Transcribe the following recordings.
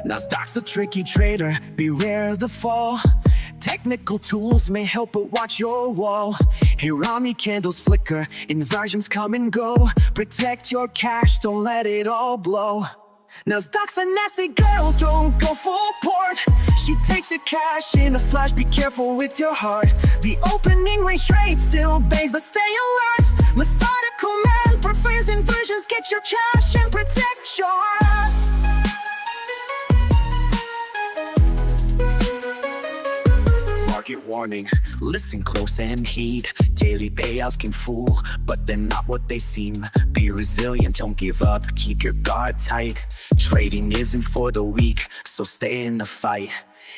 Nasdaq's a tricky trader, beware the fall. Technical tools may help, but watch your wall. Hirami candles flicker, inversions come and go. Protect your cash, don't let it all blow. Nasdaq's a nasty girl, don't go full port. She takes your cash in a flash, be careful with your heart. The opening range trade still bangs, but stay alert. Methodical man prefers inversions, get your cash and protect yours. Market warning, listen close and heed. Daily payouts can fool, but they're not what they seem. Be resilient, don't give up, keep your guard tight. Trading isn't for the weak, so stay in the fight.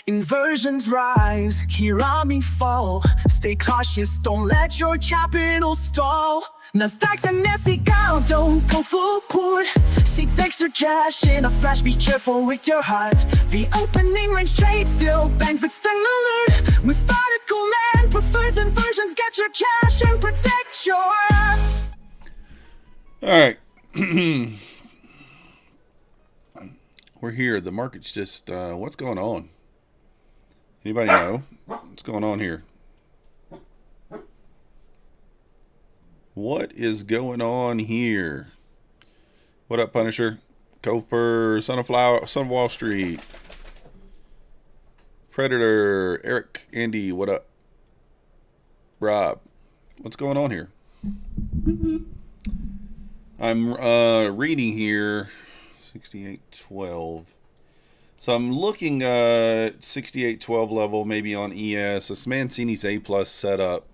Inversions rise, Hirami fall. Stay cautious, don't let your capital stall. Nasdaq's a nasty girl, don't go full port. She takes her cash in a flash, be careful with your heart. The opening range trade still bangs, but stay alert. Methodical man prefers inversions, get your cash and protect yours. Alright. We're here. The market's just, what's going on? Anybody know what's going on here? What is going on here? What up, Punisher? Coper, Son of Wall Street. Predator, Eric, Andy, what up? Rob, what's going on here? I'm reading here 68.12. So I'm looking at 68.12 level, maybe on ES. This Mancini's A+ setup.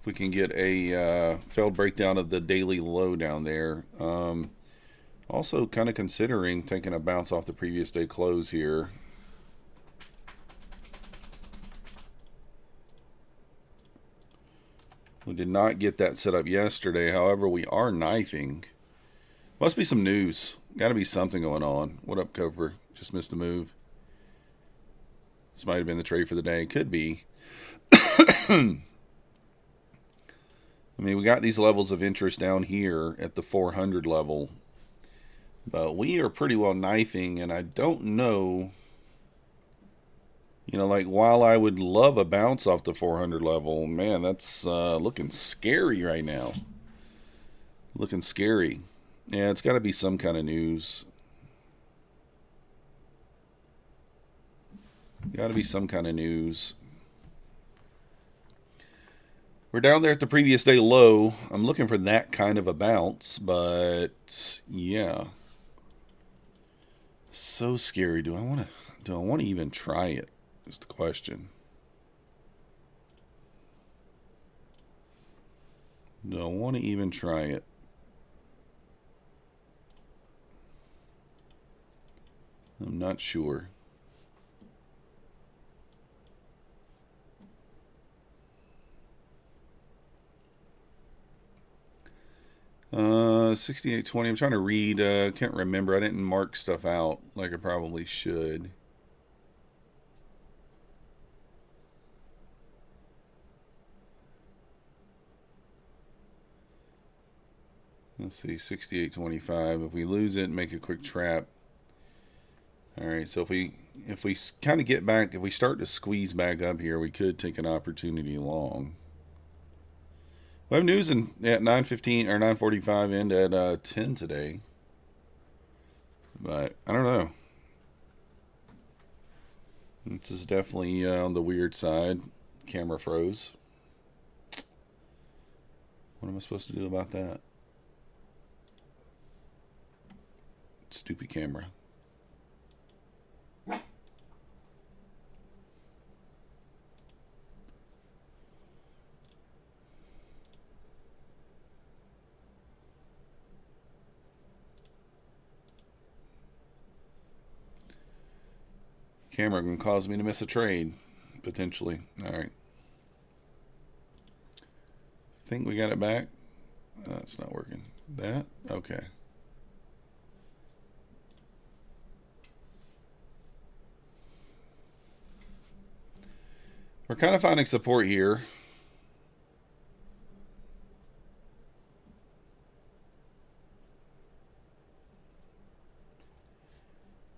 If we can get a failed breakdown of the daily low down there. Also kind of considering taking a bounce off the previous day close here. We did not get that set up yesterday. However, we are knifing. Must be some news. Got to be something going on. What up, Coper? Just missed the move. This might have been the trade for the day. Could be. I mean, we got these levels of interest down here at the 400 level. But we are pretty well knifing, and I don't know. You know, like, while I would love a bounce off the 400 level, man, that's looking scary right now. Looking scary. Yeah, it's got to be some kind of news. Got to be some kind of news. We're down there at the previous day low. I'm looking for that kind of a bounce, but yeah. So scary. Do I want to even try it? Is the question. Do I want to even try it? I'm not sure. Uh, 68.20. I'm trying to read. Can't remember. I didn't mark stuff out like I probably should. Let's see, 68.25. If we lose it, make a quick trap. All right, so if we kind of get back, if we start to squeeze back up here, we could take an opportunity long. We have news at 9:15 or 9:45 and at 10 today. But I don't know. This is definitely on the weird side. Camera froze. What am I supposed to do about that? Stupid camera. Camera can cause me to miss a trade, potentially. All right. Think we got it back. It's not working. That? Okay. We're kind of finding support here.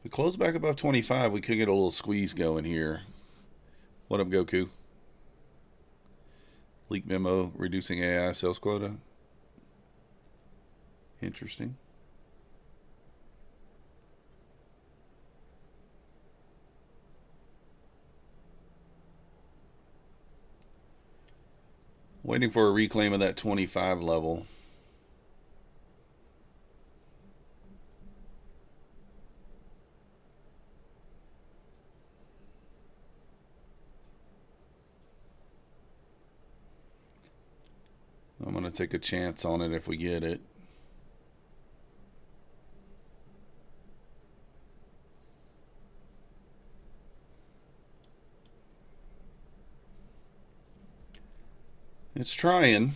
we close back above 25, we could get a little squeeze going here. What up, Goku? Leak memo reducing AI sales quota. Interesting. Waiting for a reclaim of that 25 level. I'm going to take a chance on it if we get it. It's trying.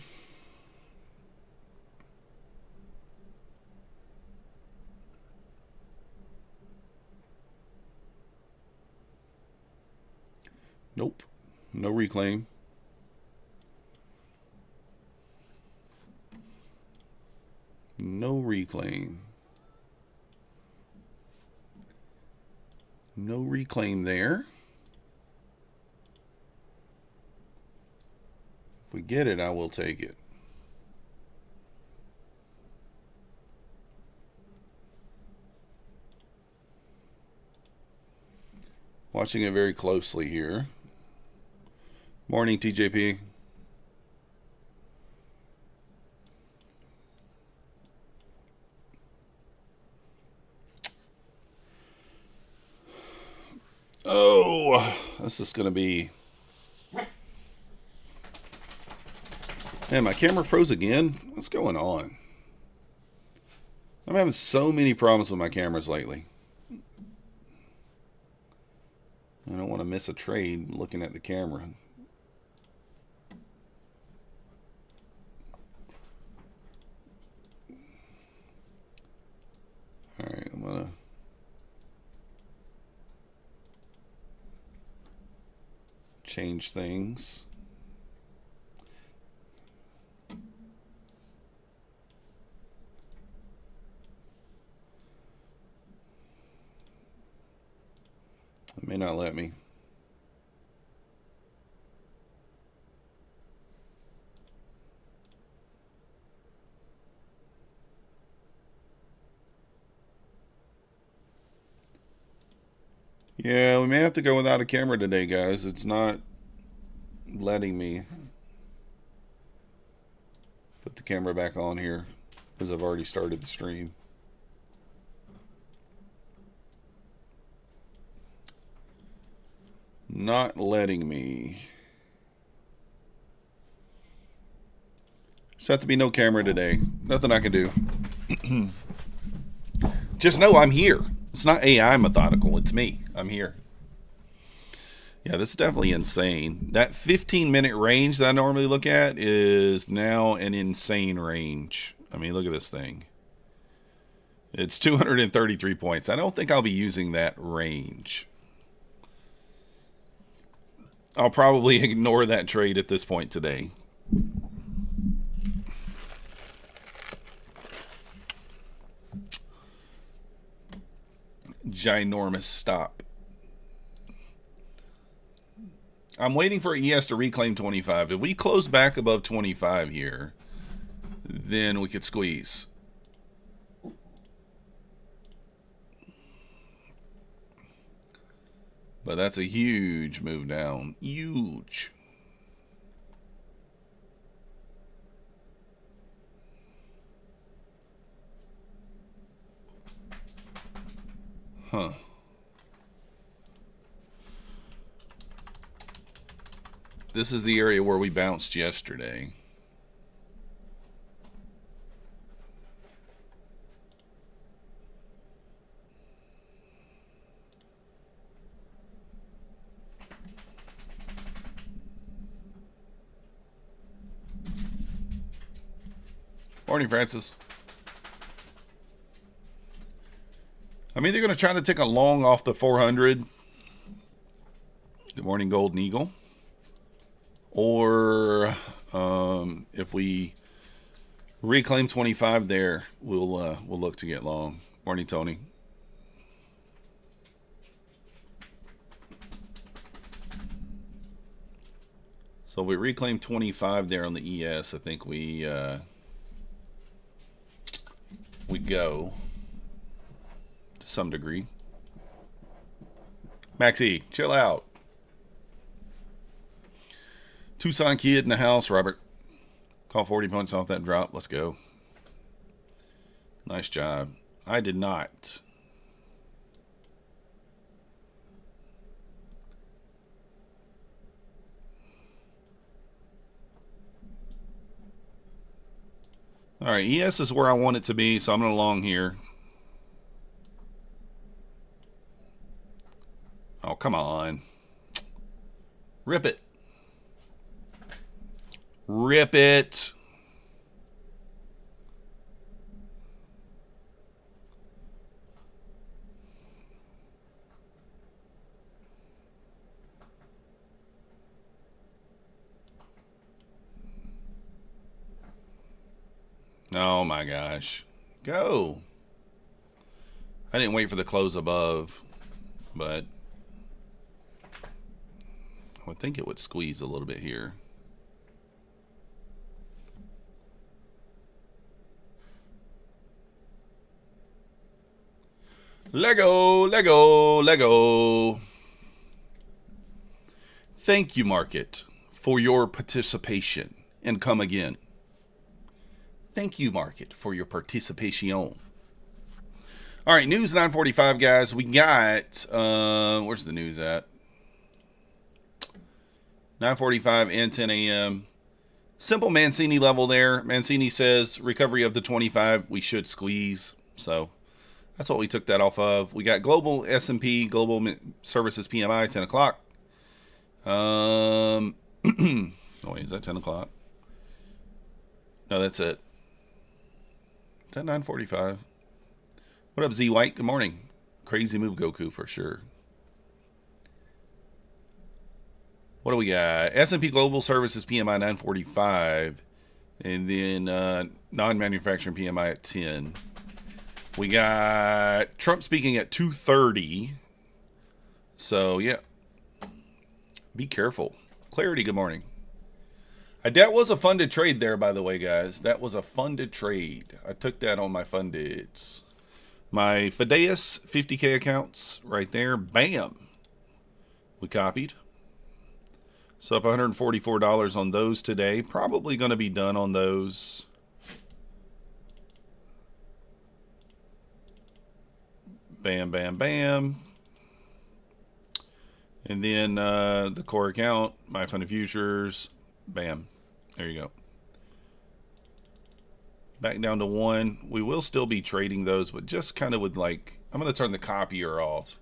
Nope. No reclaim. No reclaim. No reclaim there. If we get it, I will take it. Watching it very closely here. Morning, TJP. Oh, this is going to be... Man, my camera froze again. What's going on? I'm having so many problems with my cameras lately. I don't want to miss a trade looking at the camera. All right, I'm going to change things. It may not let me. Yeah, we may have to go without a camera today, guys. It's not letting me put the camera back on here because I've already started the stream. Not letting me. Just have to be no camera today. Nothing I can do. Just know I'm here. It's not AI methodical. It's me. I'm here. Yeah, this is definitely insane. That 15-minute range that I normally look at is now an insane range. I mean, look at this thing. It's 233 points. I don't think I'll be using that range. I'll probably ignore that trade at this point today. Ginormous stop. I'm waiting for ES to reclaim 25. If we close back above 25 here, then we could squeeze. But that's a huge move down. Huge. Huh. This is the area where we bounced yesterday. Morning, Francis. I'm either going to try to take a long off the 400. Good morning, Golden Eagle. Or if we reclaim 25 there, we'll look to get long. Morning, Tony. So if we reclaim 25 there on the ES, I think we go to some degree. Maxie, chill out. Tucson kid in the house, Robert. Call 40 points off that drop. Let's go. Nice job. I did not. All right, ES is where I want it to be, so I'm going to long here. Oh, come on. Rip it. Rip it. Oh my gosh. Go. I didn't wait for the close above, but I would think it would squeeze a little bit here. Lego, Lego, Lego. Thank you, market, for your participation, and come again. Thank you, market, for your participation. All right, news 9:45, guys. We got, where's the news at? 9:45 and 10 a.m. Simple Mancini level there. Mancini says recovery of the 25. We should squeeze. So that's what we took that off of. We got global S&P, global services PMI, 10 o'clock. Oh, wait, is that 10 o'clock? No, that's it. Is that 9:45? What up, Z White? Good morning. Crazy move, Goku, for sure. What do we got? S&P Global Services PMI 9:45, and then non-manufacturing PMI at 10. We got Trump speaking at 2:30. So yeah, be careful. Clarity. Good morning. That was a funded trade there, by the way, guys. That was a funded trade. I took that on my fundeds. My Fideus 50K accounts right there. Bam. We copied. So up $144 on those today. Probably going to be done on those. Bam, bam, bam. And then the core account, my funded futures. Bam. There you go. Back down to 1. We will still be trading those, but just kind of with like, I'm going to turn the copier off.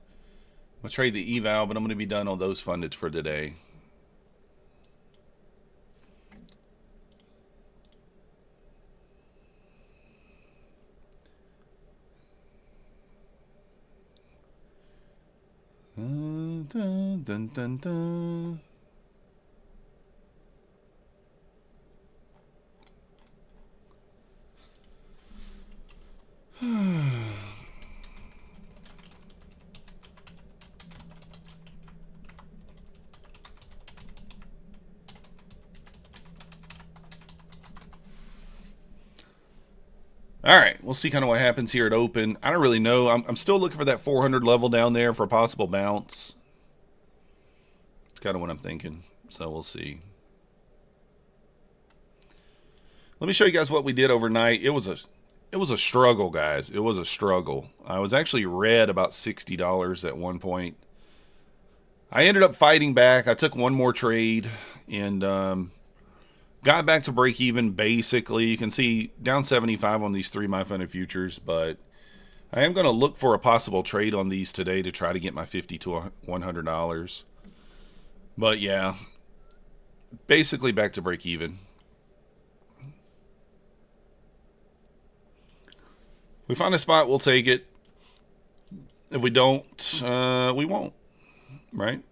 I'm going to trade the eval, but I'm going to be done on those fundeds for today. Dun, dun, dun, dun. All right, we'll see kind of what happens here at open. I don't really know. I'm still looking for that 400 level down there for a possible bounce. It's kind of what I'm thinking. So we'll see. Let me show you guys what we did overnight. It was a struggle, guys. It was a struggle. I was actually red about $60 at one point. I ended up fighting back. I took one more trade and got back to break even, basically. You can see down 75 on these 3 my funded futures, but I am going to look for a possible trade on these today to try to get my $50 to $100. But yeah, basically back to break even. If we find a spot, we'll take it. If we don't, we won't, right?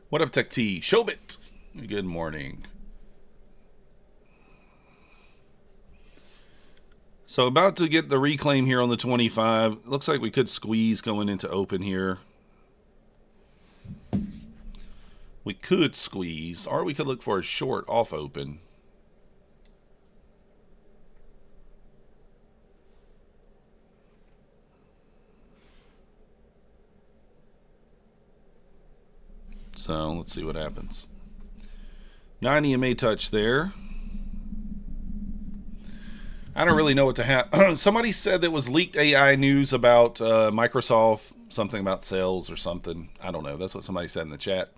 What up, Tech T? Showbit. Good morning. So about to get the reclaim here on the 25. Looks like we could squeeze going into open here. We could squeeze, or we could look for a short off open. So let's see what happens. 9 EMA touch there. I don't really know what to have. Somebody said there was leaked AI news about Microsoft, something about sales or something. I don't know. That's what somebody said in the chat.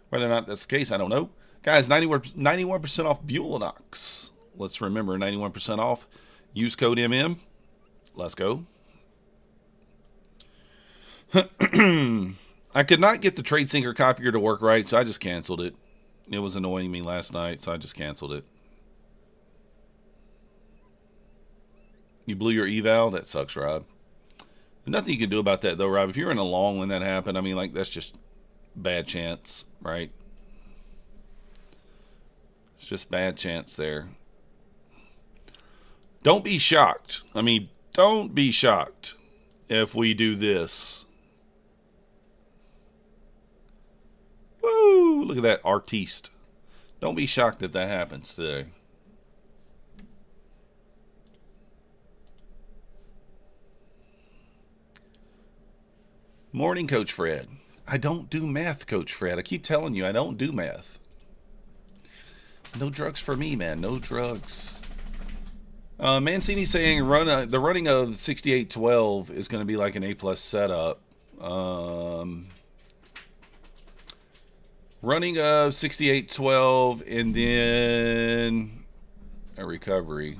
Whether or not that's the case, I don't know. Guys, 91% off Bulenox. Let's remember, 91% off. Use code MM. Let's go. I could not get the TradeSync copier to work right, so I just canceled it. It was annoying me last night, so I just canceled it. You blew your eval? That sucks, Rob. Nothing you can do about that, though, Rob. If you're in a long when that happened, I mean, like, that's just bad chance, right? It's just bad chance there. Don't be shocked. I mean, don't be shocked if we do this. Woo! Look at that artiste. Don't be shocked if that happens today. Morning, Coach Fred. I don't do math, Coach Fred. I keep telling you I don't do math. No drugs for me, man. No drugs. Mancini saying the running of 6812 is going to be like an A+ setup. Running of 6812 and then a recovery.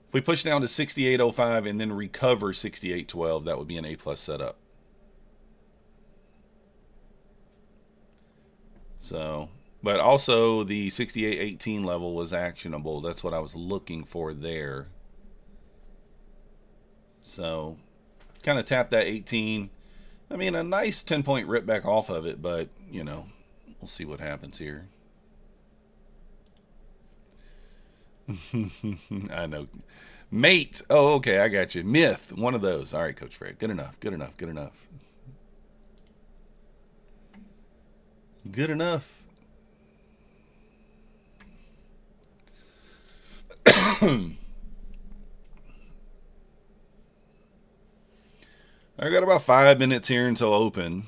If we push down to 6805 and then recover 6812, that would be an A+ setup. So, but also the 6818 level was actionable. That's what I was looking for there. So, kind of tap that 18. I mean, a nice 10-point rip back off of it, but, you know, we'll see what happens here. I know. Mate. Oh, okay, I got you. Myth. One of those. All right, Coach Fred. Good enough. Good enough. Good enough. Good enough. I got about 5 minutes here until open.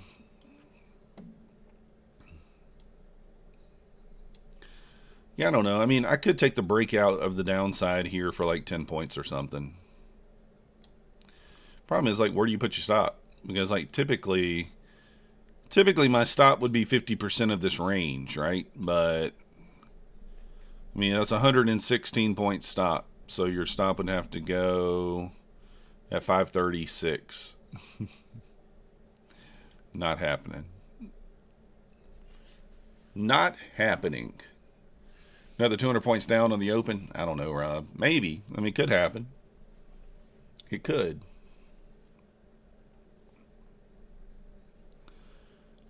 Yeah, I don't know. I mean, I could take the breakout of the downside here for like 10 points or something. Problem is, like, where do you put your stop? Because, like, typically my stop would be 50% of this range, right? But, I mean, that's a 116-point stop. So your stop would have to go at 536. Not happening. Not happening. Another 200 points down on the open? I don't know, Rob. Maybe. I mean, it could happen. It could.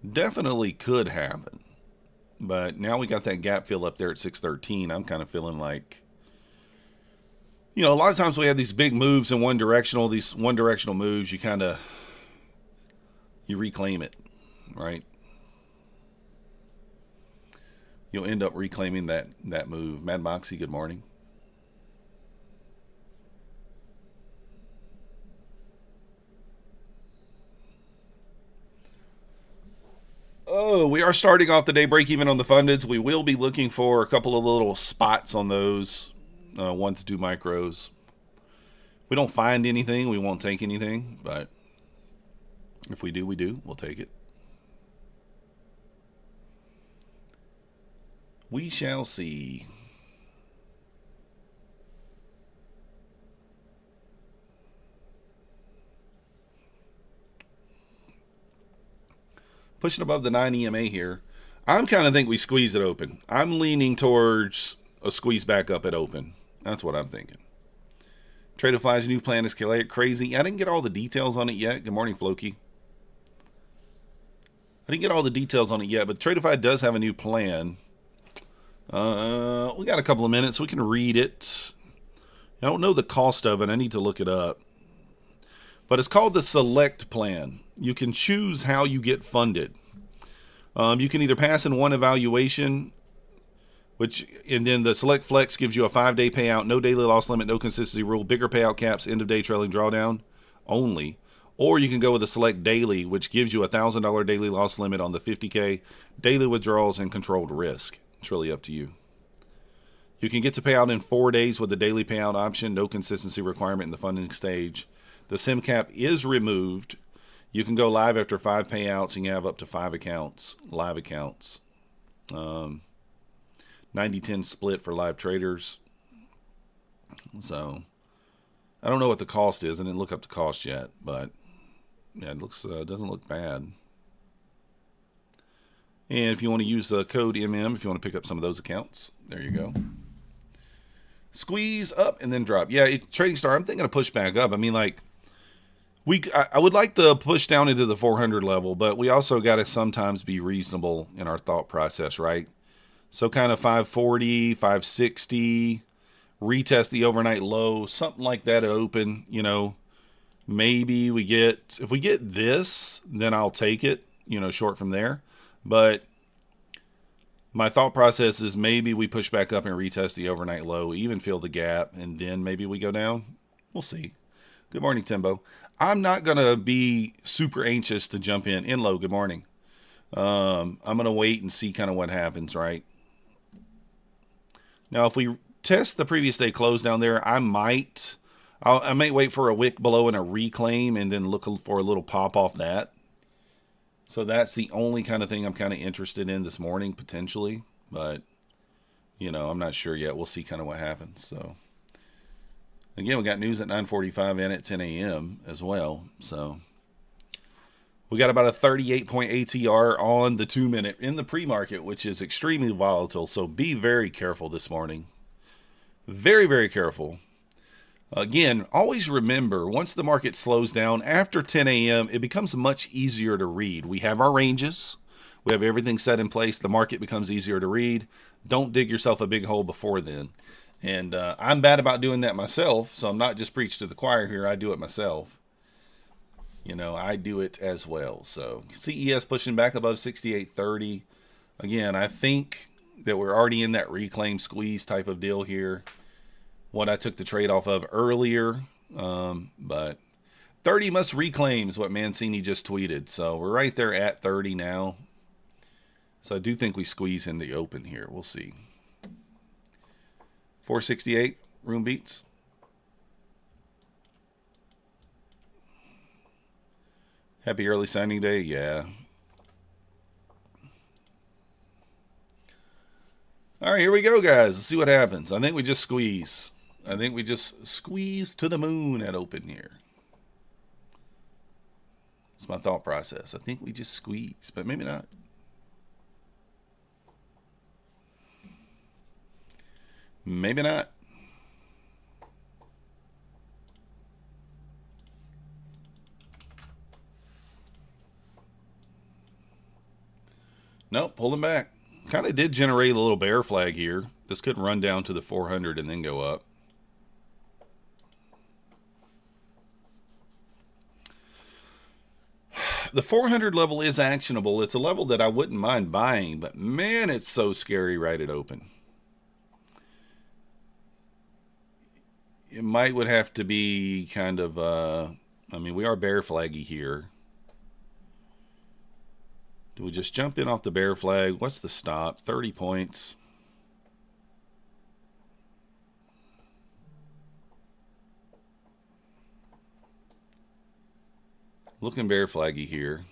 Definitely could happen. But now we got that gap fill up there at 613. I'm kind of feeling like, you know, a lot of times we have these big moves in one directional. These one-directional moves, you reclaim it, right? You'll end up reclaiming that move. Mad Moxie, good morning. Oh, we are starting off the day break even on the fundeds. We will be looking for a couple of little spots on those. 1 to 2 micros. If we don't find anything, we won't take anything. But if we do, we do. We'll take it. We shall see. Pushing above the 9 EMA here. I'm kind of think we squeeze it open. I'm leaning towards a squeeze back up at open. That's what I'm thinking. Tradeify's new plan is crazy. I didn't get all the details on it yet. Good morning, Floki. I didn't get all the details on it yet, but Tradeify does have a new plan. We got a couple of minutes. We can read it. I don't know the cost of it. I need to look it up. But it's called the Select Plan. You can choose how you get funded. You can either pass in one evaluation, and then the Select Flex gives you a 5-day payout, no daily loss limit, no consistency rule, bigger payout caps, end of day trailing drawdown only. Or you can go with the Select Daily, which gives you a $1,000 daily loss limit on the 50K, daily withdrawals, and controlled risk. It's really up to you. You can get to payout in 4 days with the daily payout option, no consistency requirement in the funding stage. The SIM cap is removed. You can go live after 5 payouts, and you have up to 5 accounts, live accounts. 90-10 split for live traders. So I don't know what the cost is. I didn't look up the cost yet, but yeah, it looks doesn't look bad. And if you want to use the code MM, if you want to pick up some of those accounts, there you go. Squeeze up and then drop. Yeah, Trading Star, I'm thinking of push back up. I mean, like, I would like to push down into the 400 level, but we also got to sometimes be reasonable in our thought process, right? So kind of 540, 560, retest the overnight low, something like that at open, you know. Maybe if we get this, then I'll take it, you know, short from there. But my thought process is maybe we push back up and retest the overnight low, even fill the gap, and then maybe we go down. We'll see. Good morning, Timbo. I'm not going to be super anxious to jump in low. Good morning. I'm going to wait and see kind of what happens, right? Now, if we test the previous day close down there, I might wait for a wick below and a reclaim and then look for a little pop off that. So that's the only kind of thing I'm kind of interested in this morning, potentially. But, you know, I'm not sure yet. We'll see kind of what happens. So, again, we got news at 9:45 and at 10 a.m. as well. So, we got about a 38-point ATR on the 2-minute in the pre-market, which is extremely volatile. So, be very careful this morning. Very, very careful. Again, always remember, once the market slows down after 10 a.m., it becomes much easier to read. We have our ranges. We have everything set in place. The market becomes easier to read. Don't dig yourself a big hole before then. And I'm bad about doing that myself, so I'm not just preaching to the choir here. I do it myself. You know, I do it as well. So CES pushing back above 68.30. Again, I think that we're already in that reclaim squeeze type of deal here. What I took the trade off of earlier, but 30 must reclaim is what Mancini just tweeted. So we're right there at 30 now. So I do think we squeeze in the open here. We'll see. 468 room beats. Happy early signing day. Yeah. All right, here we go, guys. Let's see what happens. I think we just squeeze. I think we just squeeze to the moon at open here. That's my thought process. I think we just squeeze, but maybe not. Maybe not. Nope, pulling back. Kind of did generate a little bear flag here. This could run down to the 400 and then go up. The 400 level is actionable. It's a level that I wouldn't mind buying, but man, it's so scary right at open. It would have to be kind of, I mean, we are bear flaggy here. Do we just jump in off the bear flag? What's the stop? 30 points. Looking bear flaggy here.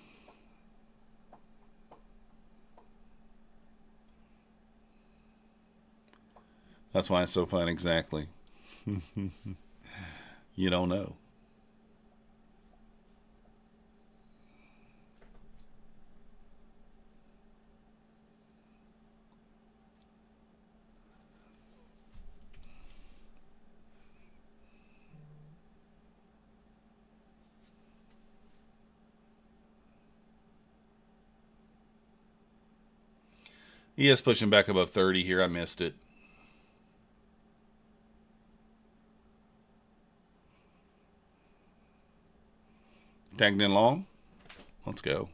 That's why it's so fun, exactly. You don't know. ES pushing back above 30 here. I missed it. Tagged in long. Let's go.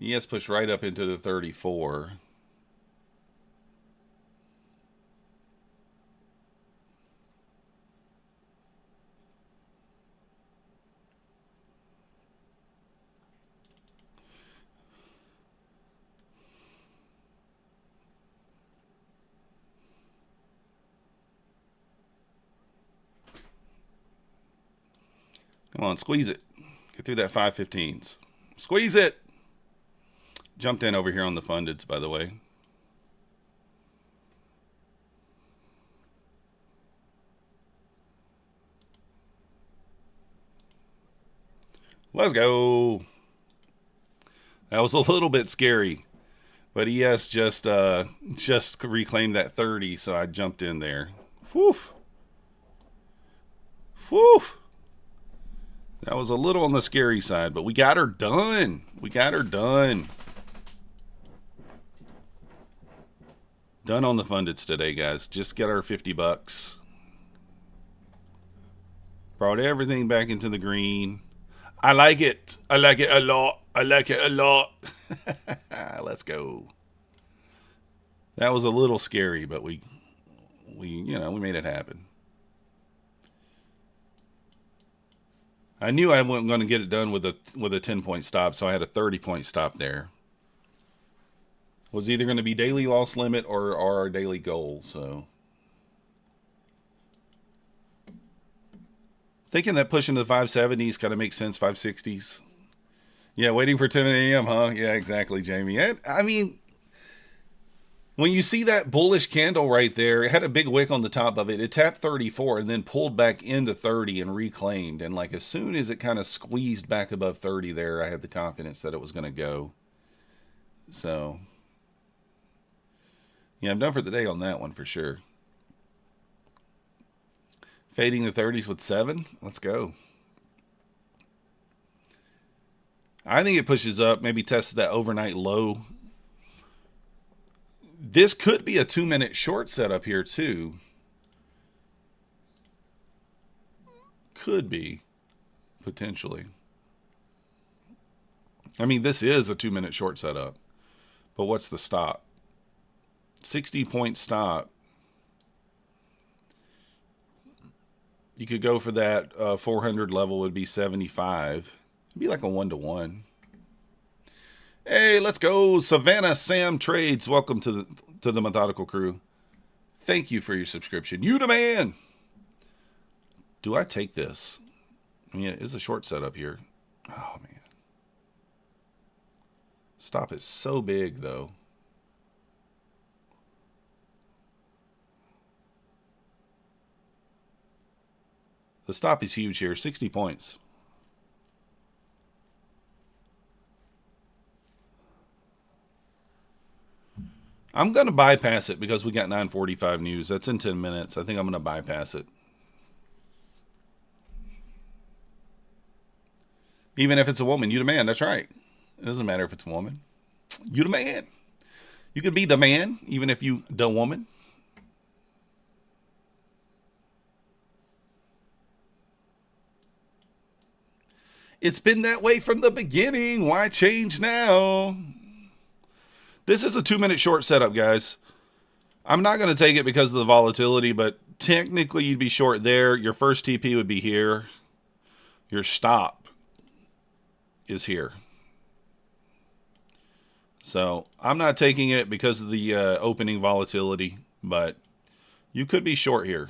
ES pushed right up into the 34. Come on, squeeze it. Get through that 515s. Squeeze it. Jumped in over here on the fundeds, by the way. Let's go. That was a little bit scary, but ES just reclaimed that 30, so I jumped in there. Whew. Whew. That was a little on the scary side, but we got her done. We got her done. Done on the fundeds today, guys. Just get our 50 bucks. Brought everything back into the green. I like it. I like it a lot. I like it a lot. Let's go. That was a little scary, but we made it happen. I knew I wasn't going to get it done with a 10-point stop, so I had a 30-point stop there. Was either going to be daily loss limit or our daily goal, so. Thinking that pushing to the 570s kind of makes sense, 560s. Yeah, waiting for 10 a.m., huh? Yeah, exactly, Jamie. I mean, when you see that bullish candle right there, it had a big wick on the top of it. It tapped 34 and then pulled back into 30 and reclaimed. And like as soon as it kind of squeezed back above 30 there, I had the confidence that it was going to go. So, yeah, I'm done for the day on that one for sure. Fading the 30s with 7. Let's go. I think it pushes up, maybe tests that overnight low. This could be a 2-minute short setup here too. Could be, potentially. I mean, this is a 2-minute short setup. But what's the stop? 60-point stop. You could go for that 400 level would be 75. It'd be like a 1-to-1. Hey, let's go. Savannah Sam Trades. Welcome to the Methodical Crew. Thank you for your subscription. You the man. Do I take this? I mean, it is a short setup here. Oh, man. Stop is so big, though. The stop is huge here. 60 points. I'm going to bypass it because we got 9:45 news. That's in 10 minutes. I think I'm going to bypass it. Even if it's a woman, you the man. That's right. It doesn't matter if it's a woman. You the man. You could be the man even if you the woman. It's been that way from the beginning. Why change now? This is a 2-minute short setup, guys. I'm not going to take it because of the volatility, but technically you'd be short there. Your first TP would be here. Your stop is here. So I'm not taking it because of the opening volatility, but you could be short here.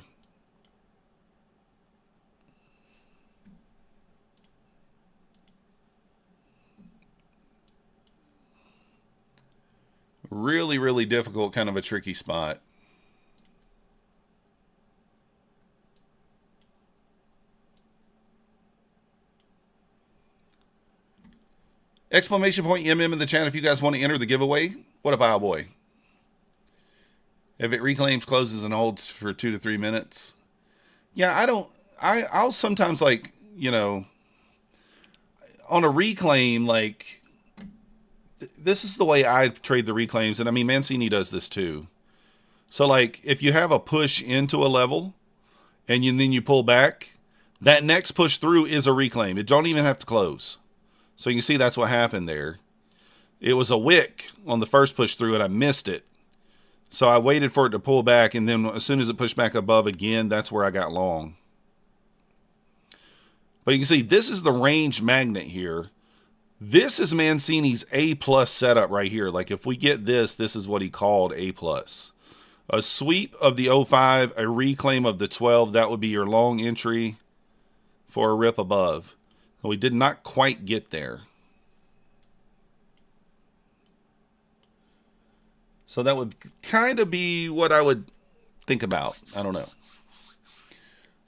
Really, really difficult, kind of a tricky spot. Exclamation point MM in the chat if you guys want to enter the giveaway. What a pile boy. If it reclaims, closes, and holds for 2 to 3 minutes. Yeah, I don't. I'll sometimes like, you know, on a reclaim, like this is the way I trade the reclaims, and I mean Mancini does this too. So like if you have a push into a level and then you pull back, that next push through is a reclaim. It don't even have to close. So you can see that's what happened there. It was a wick on the first push through and I missed it. So I waited for it to pull back, and then as soon as it pushed back above again, that's where I got long. But you can see this is the range magnet here. This is Mancini's A plus setup right here. Like if we get this, this is what he called A plus. A sweep of the 05, a reclaim of the 12. That would be your long entry for a rip above. So we did not quite get there. So that would kind of be what I would think about. I don't know.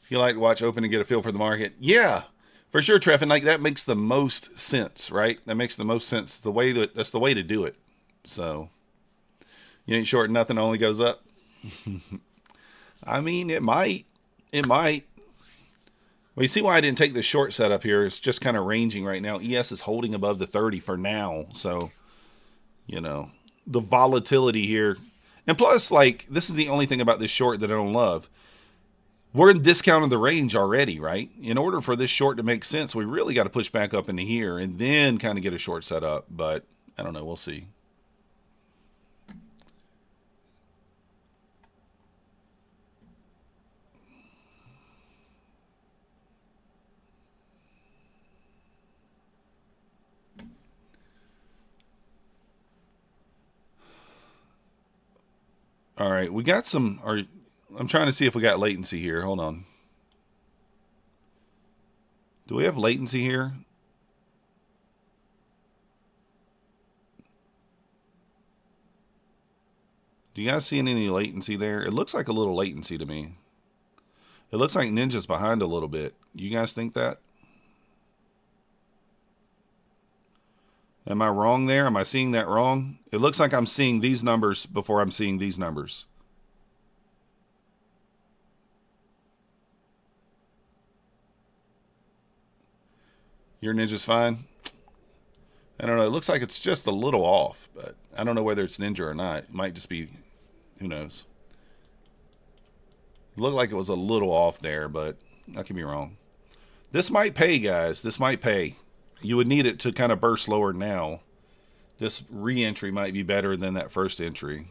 If you like to watch open and get a feel for the market, yeah, for sure, Treff. And like that makes the most sense, right? That makes the most sense. That's the way to do it. So you ain't short nothing, only goes up. I mean, it might. Well, you see why I didn't take the short setup here. It's just kind of ranging right now. ES is holding above the 30 for now. So, you know, the volatility here. And plus, like, this is the only thing about this short that I don't love. We're in discounting the range already, right? In order for this short to make sense, we really got to push back up into here and then kind of get a short set up. But I don't know. We'll see. All right, we got some. I'm trying to see if we got latency here. Hold on. Do we have latency here? Do you guys see any latency there? It looks like a little latency to me. It looks like Ninja's behind a little bit. You guys think that? Am I wrong there? Am I seeing that wrong? It looks like I'm seeing these numbers before I'm seeing these numbers. Your Ninja's fine? I don't know. It looks like it's just a little off, but I don't know whether it's Ninja or not. It might just be, who knows. It looked like it was a little off there, but I could be wrong. This might pay, guys. This might pay. You would need it to kind of burst lower now. This re-entry might be better than that first entry.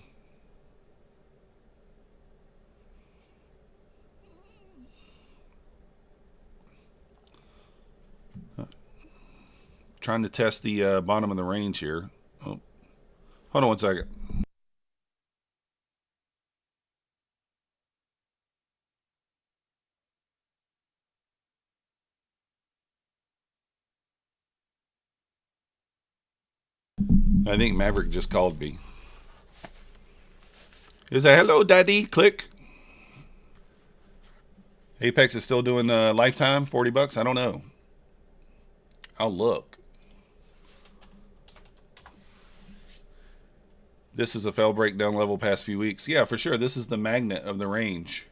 Trying to test the bottom of the range here. Oh, hold on one second. I think Maverick just called me. Is that hello, daddy? Click. Apex is still doing lifetime, $40. I don't know. I'll look. This is a fell breakdown level past few weeks. Yeah, for sure. This is the magnet of the range.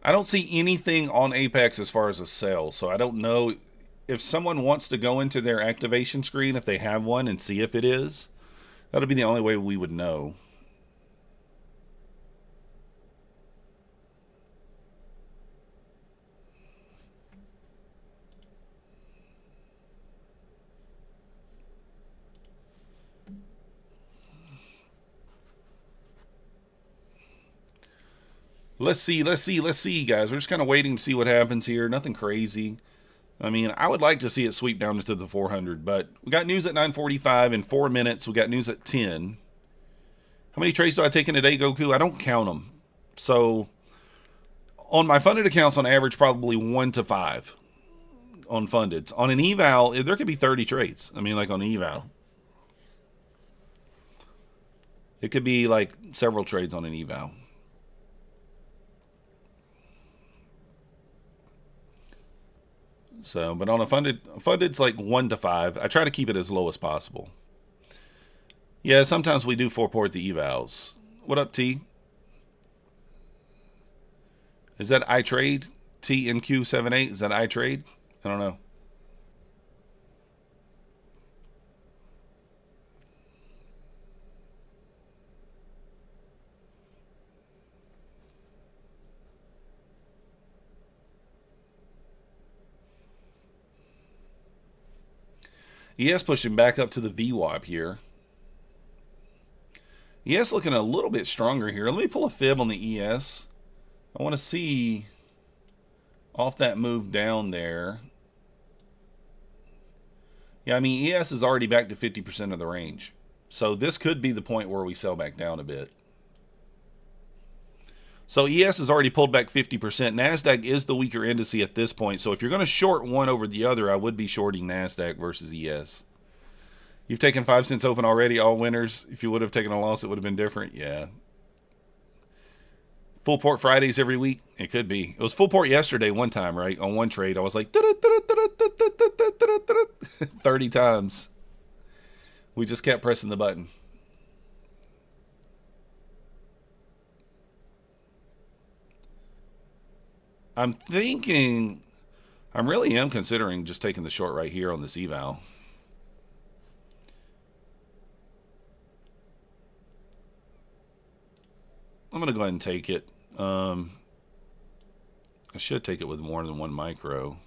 I don't see anything on Apex as far as a sell, so I don't know if someone wants to go into their activation screen, if they have one, and see if it is. That'll be the only way we would know. Let's see, guys. We're just kind of waiting to see what happens here. Nothing crazy. I mean, I would like to see it sweep down into the 400, but we got news at 9:45 in 4 minutes. We got news at 10. How many trades do I take in a day, Goku? I don't count them. So on my funded accounts, on average, probably 1 to 5 on funded. On an eval, there could be 30 trades. I mean, like on an eval. It could be like several trades on an eval. So, but on a funded's like 1 to 5. I try to keep it as low as possible. Yeah, sometimes we do four-port the evals. What up, T? Is that iTrade? TNQ78, is that iTrade? I don't know. ES pushing back up to the VWAP here. ES looking a little bit stronger here. Let me pull a fib on the ES. I want to see off that move down there. Yeah, I mean, ES is already back to 50% of the range. So this could be the point where we sell back down a bit. So ES has already pulled back 50%. Nasdaq is the weaker indice at this point. So if you're going to short one over the other, I would be shorting Nasdaq versus ES. You've taken 5 cents open already, all winners. If you would have taken a loss, it would have been different. Yeah. Full port Fridays every week? It could be. It was full port yesterday one time, right? On one trade, I was like 30 times. We just kept pressing the button. I'm thinking, I really am considering just taking the short right here on this eval. I'm going to go ahead and take it. I should take it with more than 1 micro.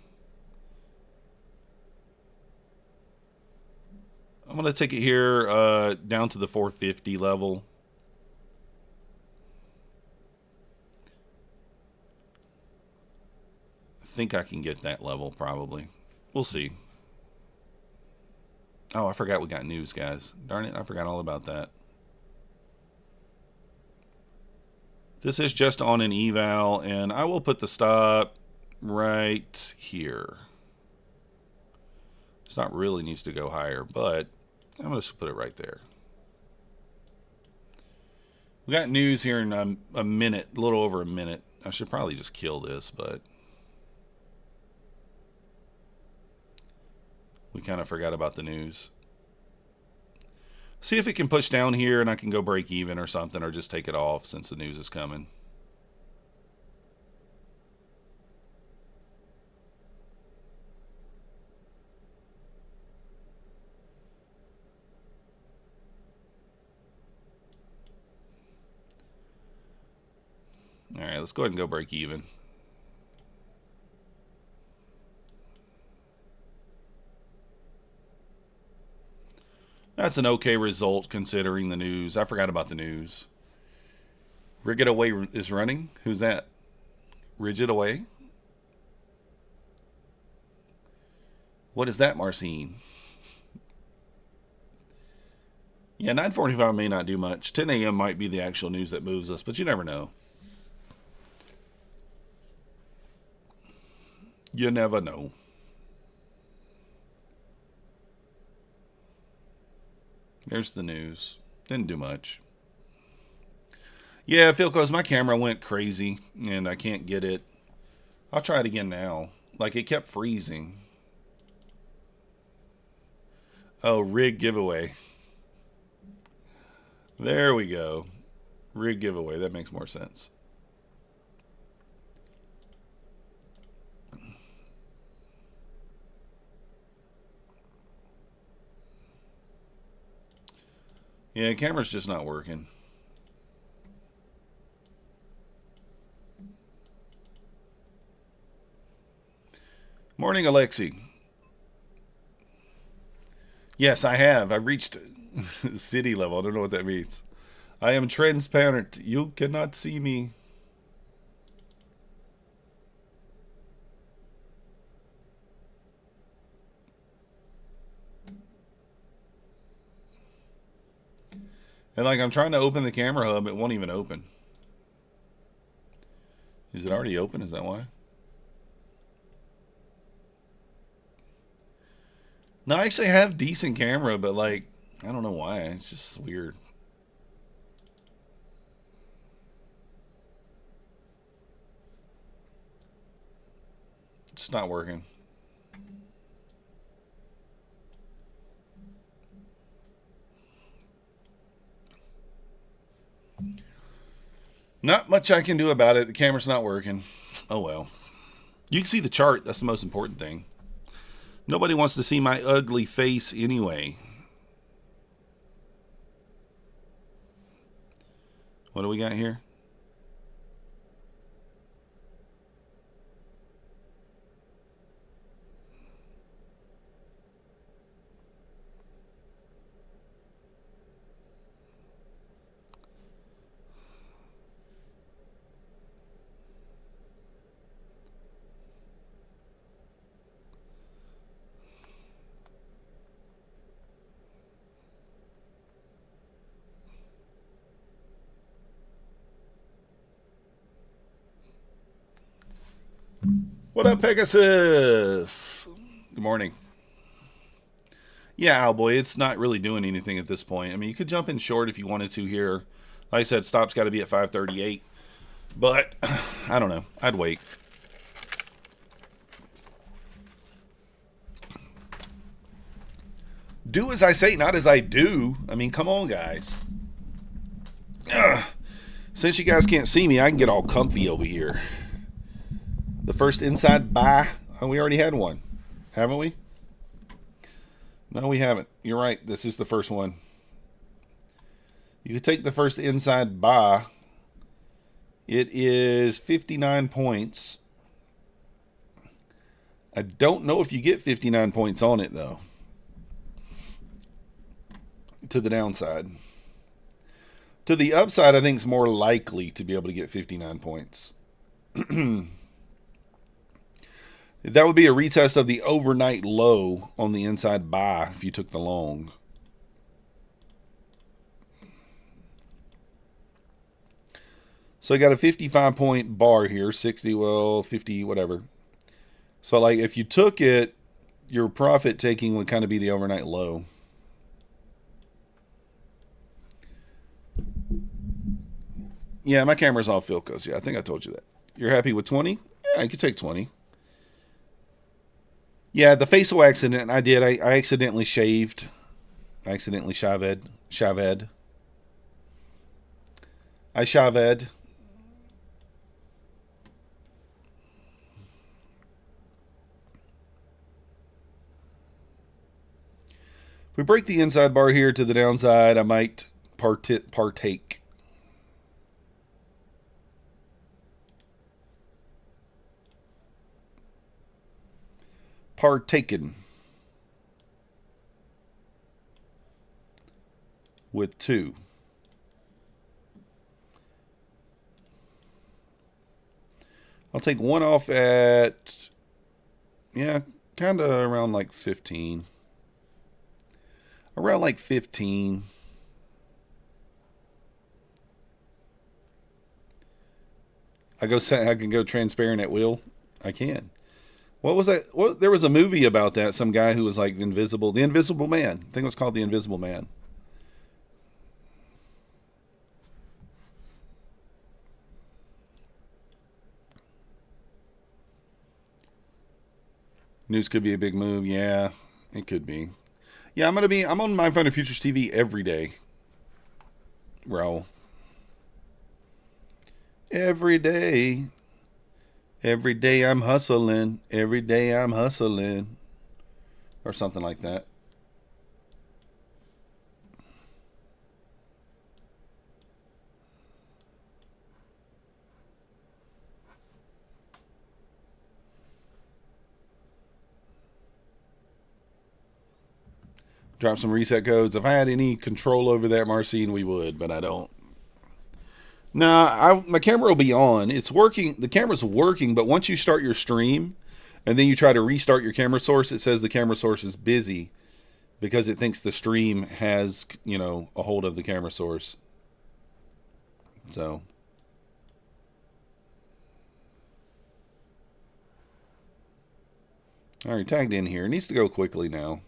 I'm going to take it here down to the 450 level. I think I can get that level probably. We'll see. Oh, I forgot we got news, guys. Darn it, I forgot all about that. This is just on an eval, and I will put the stop right here. It's not really needs to go higher, but I'm going to put it right there. We got news here in a minute, a little over a minute. I should probably just kill this, but we kind of forgot about the news. See if it can push down here and I can go break even or something, or just take it off since the news is coming. All right, let's go ahead and go break even. That's an okay result considering the news. I forgot about the news. Rigid Away is running. Who's that? Rigid Away? What is that, Marcine? Yeah, 9:45 may not do much. 10 a.m. might be the actual news that moves us, but you never know. You never know. There's the news. Didn't do much. Yeah, Phil, because my camera went crazy and I can't get it. I'll try it again now. Like, it kept freezing. Oh, rig giveaway. There we go. Rig giveaway. That makes more sense. Yeah, camera's just not working. Morning, Alexi. Yes, I have. I've reached city level. I don't know what that means. I am transparent. You cannot see me. And like, I'm trying to open the camera hub, it won't even open. Is it already open? Is that why? No, I actually have decent camera, but like, I don't know why. It's just weird. It's not working. Not much I can do about it. The camera's not working. Oh well. You can see the chart. That's the most important thing. Nobody wants to see my ugly face anyway. What do we got here? What up, Pegasus? Good morning. Yeah, Owlboy, it's not really doing anything at this point. I mean, you could jump in short if you wanted to here. Like I said, stop's got to be at 538. But, I don't know. I'd wait. Do as I say, not as I do. I mean, come on, guys. Ugh. Since you guys can't see me, I can get all comfy over here. The first inside buy. Oh, we already had one. Haven't we? No, we haven't. You're right. This is the first one. You could take the first inside buy. It is 59 points. I don't know if you get 59 points on it, though. To the downside. To the upside, I think it's more likely to be able to get 59 points. That would be a retest of the overnight low on the inside buy if you took the long. So I got a 55 point bar here, 60, well, 50, whatever. So like if you took it, your profit taking would kind of be the overnight low. Yeah, my camera's off Philcos. Yeah, I think I told you that. You're happy with 20? Yeah, I could take 20. Yeah, the facial accident I did. I accidentally shaved. I accidentally shaved. I shaved. If we break the inside bar here to the downside, I might partake. Partaken with 2. I'll take one off at, yeah, kind of around like 15. Around like 15. I can go transparent at will. I can. What was that? What, there was a movie about that. Some guy who was like invisible. The Invisible Man. I think it was called The Invisible Man. News could be a big move. Yeah, it could be. Yeah, I'm on My Fun Futures TV every day. Raul. Every day. Every day I'm hustling. Every day I'm hustling. Or something like that. Drop some reset codes. If I had any control over that, Marcine, we would, but I don't. No, my camera will be on. It's working. The camera's working, but once you start your stream and then you try to restart your camera source, it says the camera source is busy because it thinks the stream has, you know, a hold of the camera source. So. All right, tagged in here. It needs to go quickly now.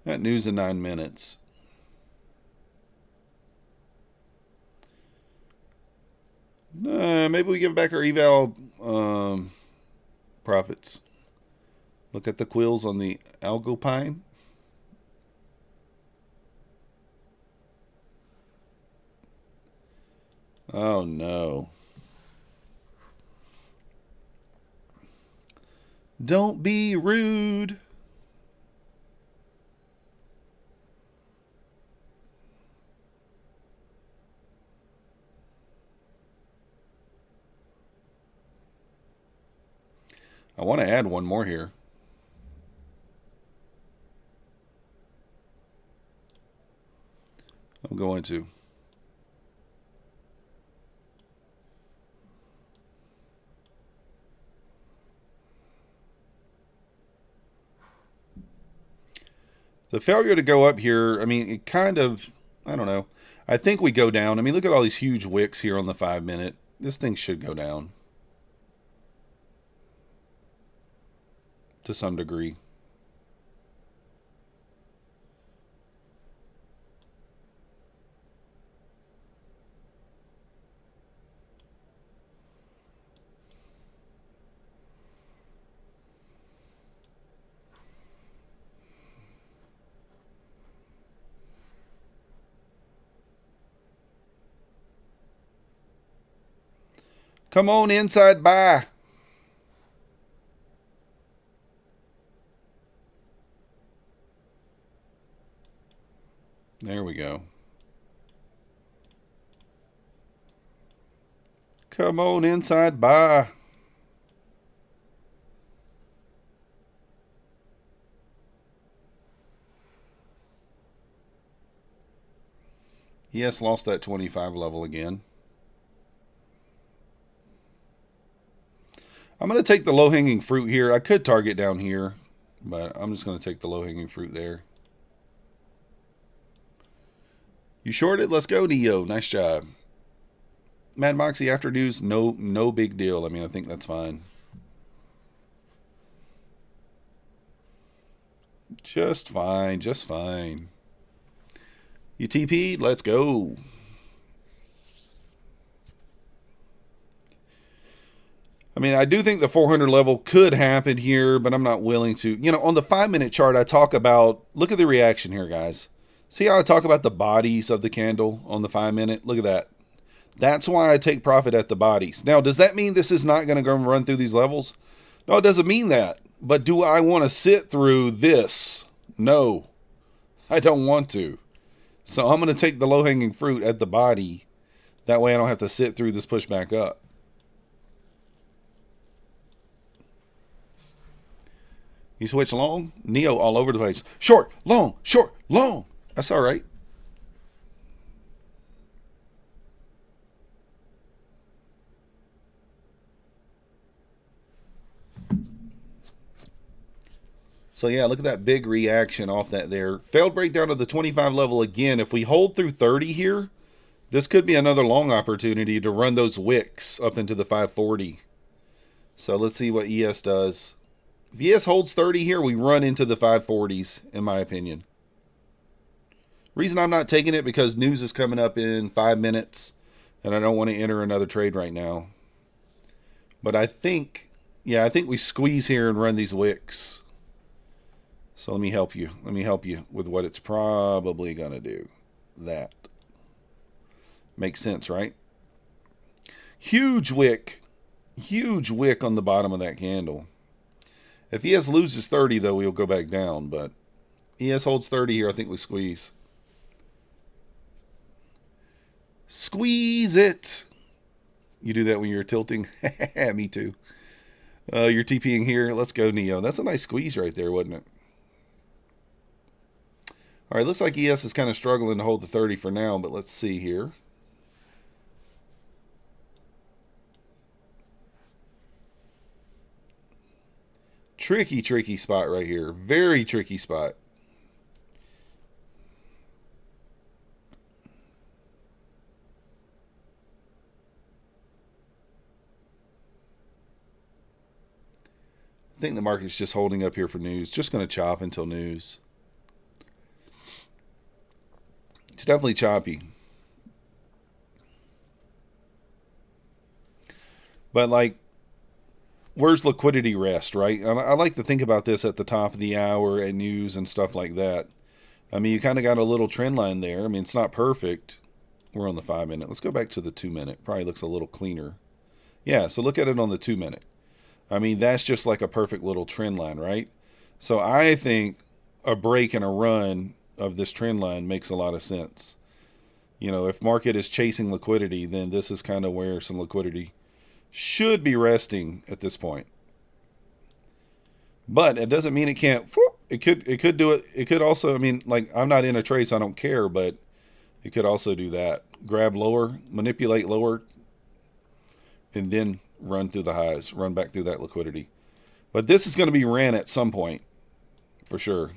That news in 9 minutes. Maybe we give back our eval profits. Look at the quills on the algopine. Oh no. Don't be rude. I want to add one more here. I'm going to. The failure to go up here, I mean, it kind of, I don't know. I think we go down. I mean, look at all these huge wicks here on the 5 minute. This thing should go down to some degree. Come on, inside buy. There we go. Come on, inside buy. Yes, lost that 25 level again. I'm going to take the low-hanging fruit here. I could target down here, but I'm just going to take the low-hanging fruit there. You shorted? Let's go, Neo. Nice job. Mad Moxie after news, no big deal. I mean, I think that's fine. Just fine, just fine. You TP'd? Let's go. I mean, I do think the 400 level could happen here, but I'm not willing to. You know, on the 5 minute chart, I talk about, look at the reaction here, guys. See how I talk about the bodies of the candle on the 5 minute? Look at that. That's why I take profit at the bodies. Now, does that mean this is not going to go and run through these levels? No, it doesn't mean that. But do I want to sit through this? No, I don't want to. So I'm going to take the low-hanging fruit at the body. That way I don't have to sit through this push back up. You switch long? Neo all over the place. Short, long, short, long. That's all right. So yeah, look at that big reaction off that there. Failed breakdown of the 25 level again. If we hold through 30 here, this could be another long opportunity to run those wicks up into the 540. So let's see what ES does. If ES holds 30 here, we run into the 540s, in my opinion. Reason I'm not taking it because news is coming up in 5 minutes, and I don't want to enter another trade right now. But I think, yeah, I think we squeeze here and run these wicks. So let me help you. Let me help you with what it's probably going to do. That. Makes sense, right? Huge wick. Huge wick on the bottom of that candle. If ES loses 30, though, we'll go back down. But ES holds 30 here. I think we squeeze. Squeeze it. You do that when you're tilting? Me too. You're TPing here. Let's go, Neo. That's a nice squeeze right there, wasn't it? All right, looks like ES is kind of struggling to hold the 30 for now, but let's see here. Tricky, tricky spot right here. Very tricky spot. I think the market's just holding up here for news. Just going to chop until news. It's definitely choppy. But, like, where's liquidity rest, right? I like to think about this at the top of the hour at news and stuff like that. I mean, you kind of got a little trend line there. I mean, it's not perfect. We're on the 5 minute. Let's go back to the 2 minute. Probably looks a little cleaner. Yeah, so look at it on the 2 minute. I mean, that's just like a perfect little trend line, right? So I think a break and a run of this trend line makes a lot of sense. You know, if market is chasing liquidity, then this is kind of where some liquidity should be resting at this point. But it doesn't mean it can't. It could do it. It could also, I mean, like, I'm not in a trade, so I don't care, but it could also do that. Grab lower, manipulate lower, and then run through the highs, run back through that liquidity. But this is going to be ran at some point, for sure.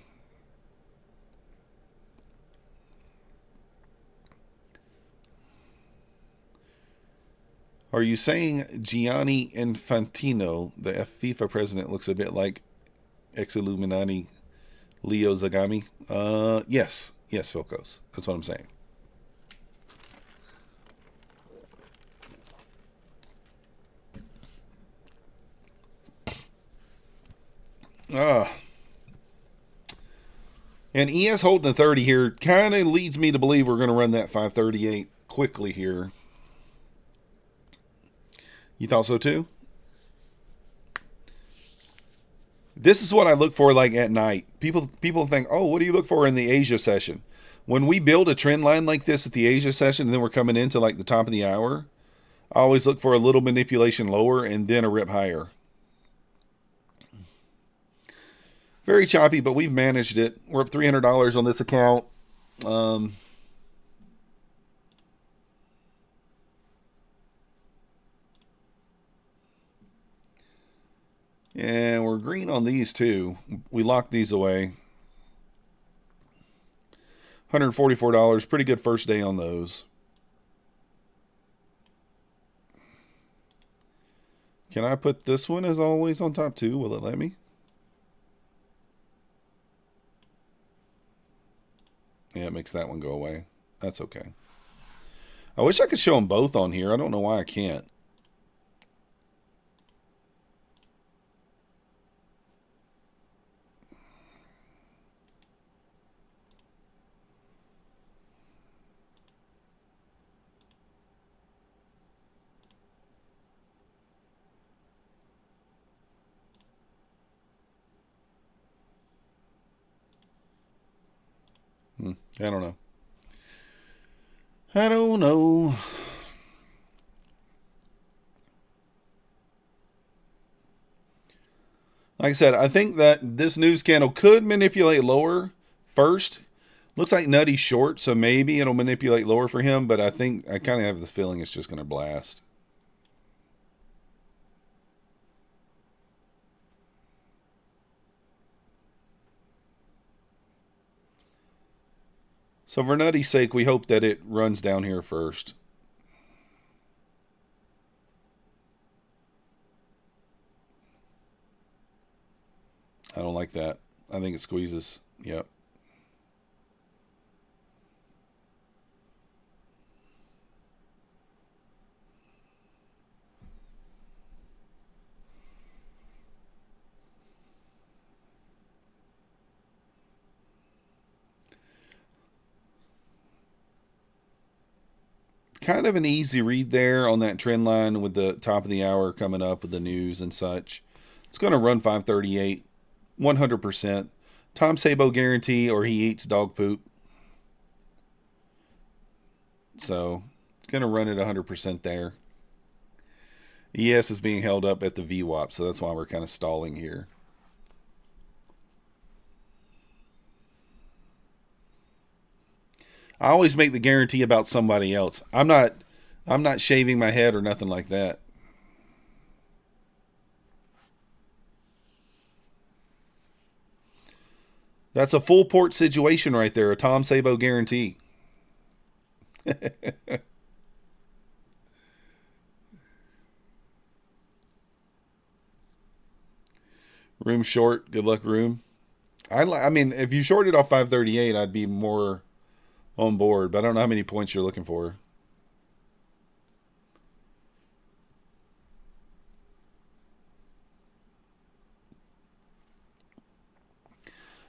Are you saying Gianni Infantino, the FIFA president, looks a bit like ex-Illuminati Leo Zagami? Yes. Yes, Filkos. That's what I'm saying. And ES holding the 30 here kind of leads me to believe we're going to run that 538 quickly here. You thought so too? This is what I look for like at night. People think, oh, what do you look for in the Asia session? When we build a trend line like this at the Asia session and then we're coming into like the top of the hour, I always look for a little manipulation lower and then a rip higher. Very choppy, but we've managed it. We're up $300 on this account. And we're green on these too. We locked these away. $144. Pretty good first day on those. Can I put this one as always on top too? Will it let me? Yeah, it makes that one go away. That's okay. I wish I could show them both on here. I don't know why I can't. I don't know. I don't know. Like I said, I think that this news candle could manipulate lower first. Looks like Nutty's short, so maybe it'll manipulate lower for him, but I think I kind of have the feeling it's just going to blast. So for Nutty's sake, we hope that it runs down here first. I don't like that. I think it squeezes. Yep. Kind of an easy read there on that trend line with the top of the hour coming up with the news and such. It's going to run 538, 100%. Tom Sabo guarantee or he eats dog poop. So it's going to run at 100% there. ES is being held up at the VWAP, so that's why we're kind of stalling here. I always make the guarantee about somebody else. I'm not shaving my head or nothing like that. That's a full port situation right there, a Tom Sabo guarantee. Room short, good luck room. I mean, if you shorted off 538, I'd be more on board, but I don't know how many points you're looking for.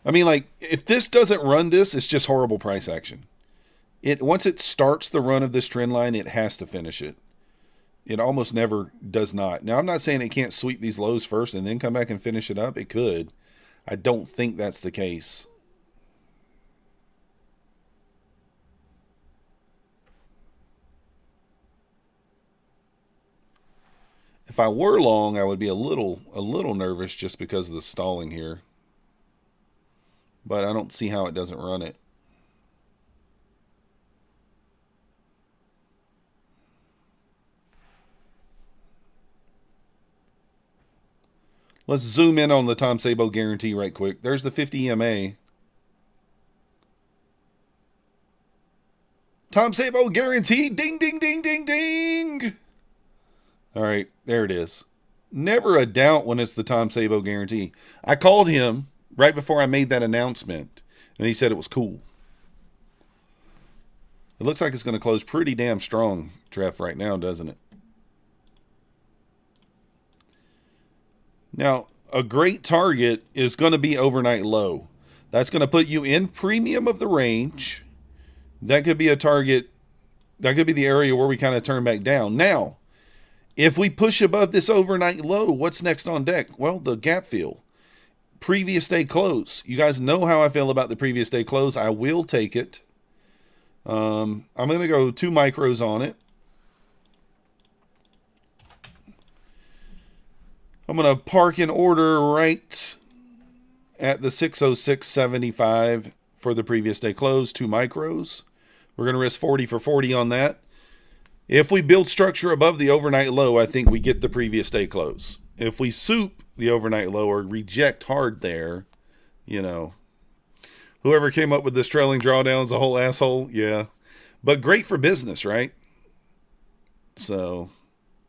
I mean, like, if this doesn't run this, it's just horrible price action. Once it starts the run of this trend line, it has to finish it. It almost never does not. Now, I'm not saying it can't sweep these lows first and then come back and finish it up. It could. I don't think that's the case. If I were long, I would be a little nervous just because of the stalling here. But I don't see how it doesn't run it. Let's zoom in on the Tom Sabo guarantee right quick. There's the 50 EMA. Tom Sabo guarantee. Ding, ding, ding, ding, ding. All right, there it is. Never a doubt when it's the Tom Sabo guarantee. I called him right before I made that announcement, and he said it was cool. It looks like it's going to close pretty damn strong, Treff, right now, doesn't it? Now, a great target is going to be overnight low. That's going to put you in premium of the range. That could be a target. That could be the area where we kind of turn back down. Now, if we push above this overnight low, what's next on deck? Well, the gap fill. Previous day close. You guys know how I feel about the previous day close. I will take it. I'm going to go 2 micros on it. I'm going to park an order right at the 606.75 for the previous day close, 2 micros. We're going to risk 40 for 40 on that. If we build structure above the overnight low, I think we get the previous day close. If we soup the overnight low or reject hard there, you know, whoever came up with this trailing drawdown is a whole asshole. Yeah. But great for business, right? So,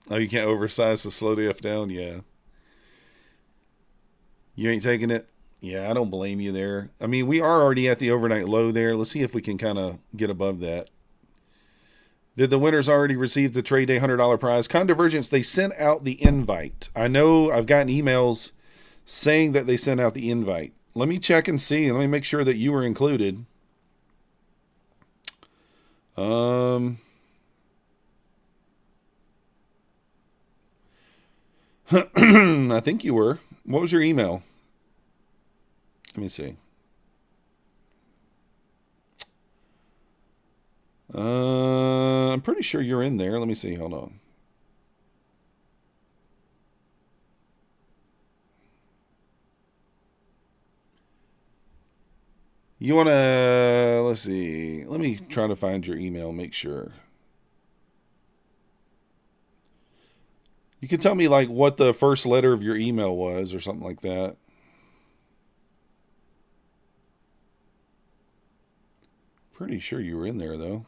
oh, you can't oversize the slow DF down? Yeah. You ain't taking it? Yeah, I don't blame you there. I mean, we are already at the overnight low there. Let's see if we can kind of get above that. Did the winners already receive the trade day $100 prize? Convergence, they sent out the invite. I know I've gotten emails saying that they sent out the invite. Let me check and see. Let me make sure that you were included. I think you were. What was your email? Let me see. I'm pretty sure you're in there. Let me see. Hold on. You want to, let's see. Let me try to find your email, make sure. You can tell me like what the first letter of your email was or something like that. Pretty sure you were in there though.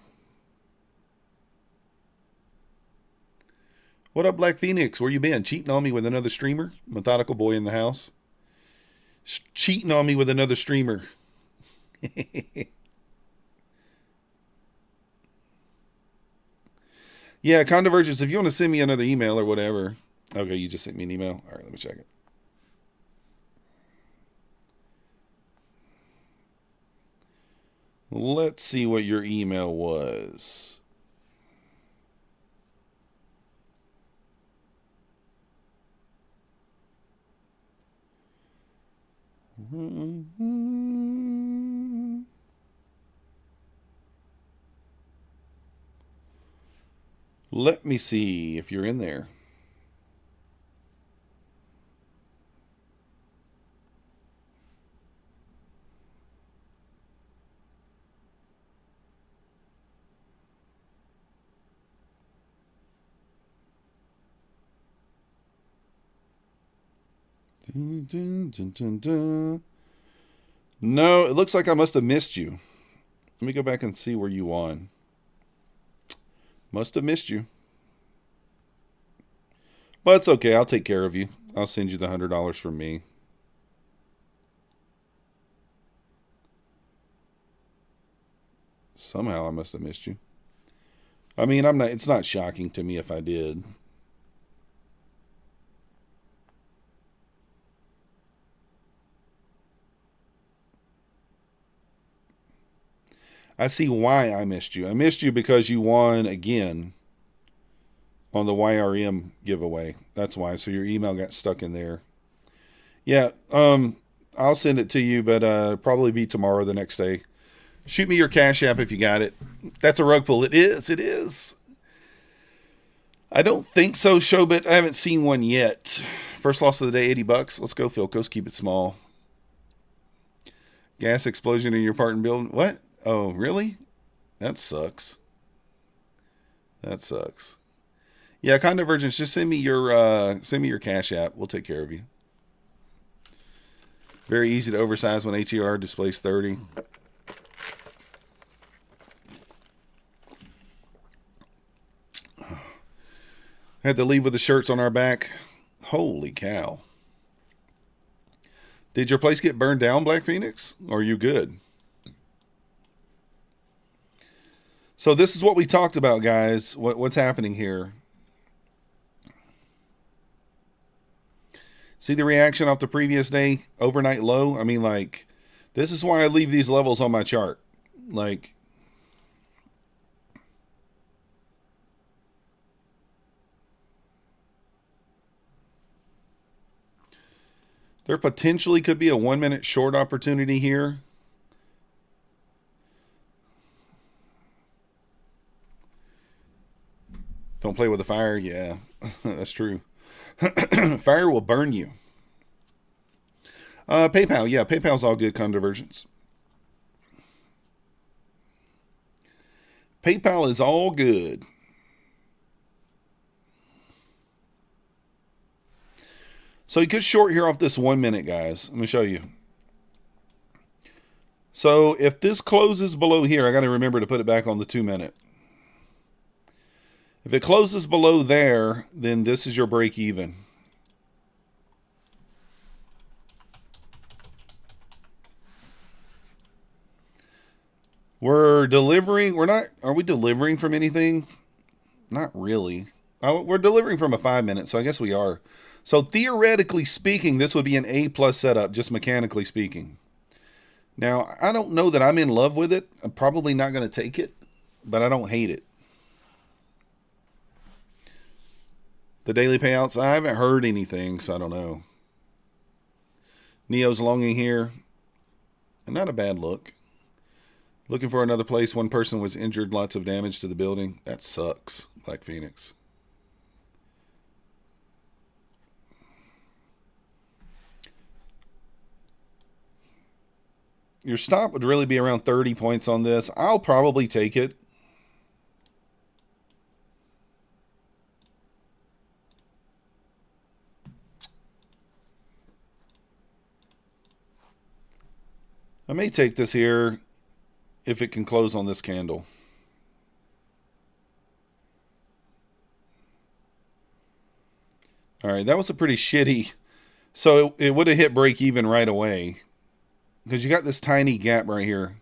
What up, Black Phoenix? Where you been? Cheating on me with another streamer? Methodical boy in the house. Cheating on me with another streamer. Yeah, Convergence, if you want to send me another email or whatever. Okay, you just sent me an email. All right, let me check it. Let's see what your email was. Let me see if you're in there. No, it looks like I must have missed you. Let me go back and see where you won. Must have missed you. But it's okay. I'll take care of you. I'll send you the $100 from me. Somehow I must have missed you. I mean, it's not shocking to me if I did. I see why I missed you. I missed you because you won again on the YRM giveaway. That's why. So your email got stuck in there. Yeah, I'll send it to you, but probably be tomorrow, the next day. Shoot me your Cash App if you got it. That's a rug pull. It is. It is. I don't think so, Showbit. I haven't seen one yet. First loss of the day, $80. Let's go, Philcos. Keep it small. Gas explosion in your apartment building. What? Oh, really? That sucks. That sucks. Yeah, Convergence. Just send me your Cash App. We'll take care of you. Very easy to oversize when ATR displays 30. Had to leave with the shirts on our back. Holy cow. Did your place get burned down, Black Phoenix? Or are you good? So this is what we talked about, guys. What's happening here? See the reaction off the previous day? Overnight low? I mean, like, this is why I leave these levels on my chart. Like, there potentially could be a 1 minute short opportunity here. Don't play with the fire. Yeah, that's true. Fire will burn you. PayPal. Yeah, PayPal's all good. Convergence. PayPal is all good. So you could short here off this 1 minute, guys. Let me show you. So if this closes below here, I got to remember to put it back on the 2 minute. If it closes below there, then this is your break even. We're delivering. We're not. Are we delivering from anything? Not really. We're delivering from a 5 minute, so I guess we are. So theoretically speaking, this would be an A+ setup, just mechanically speaking. Now, I don't know that I'm in love with it. I'm probably not going to take it, but I don't hate it. The daily payouts, I haven't heard anything, so I don't know. Neo's longing here. And not a bad look. Looking for another place. One person was injured. Lots of damage to the building. That sucks, Black Phoenix. Your stop would really be around 30 points on this. I'll probably take it. I may take this here if it can close on this candle. All right, that was a pretty shitty. So it would have hit break even right away. Because you got this tiny gap right here.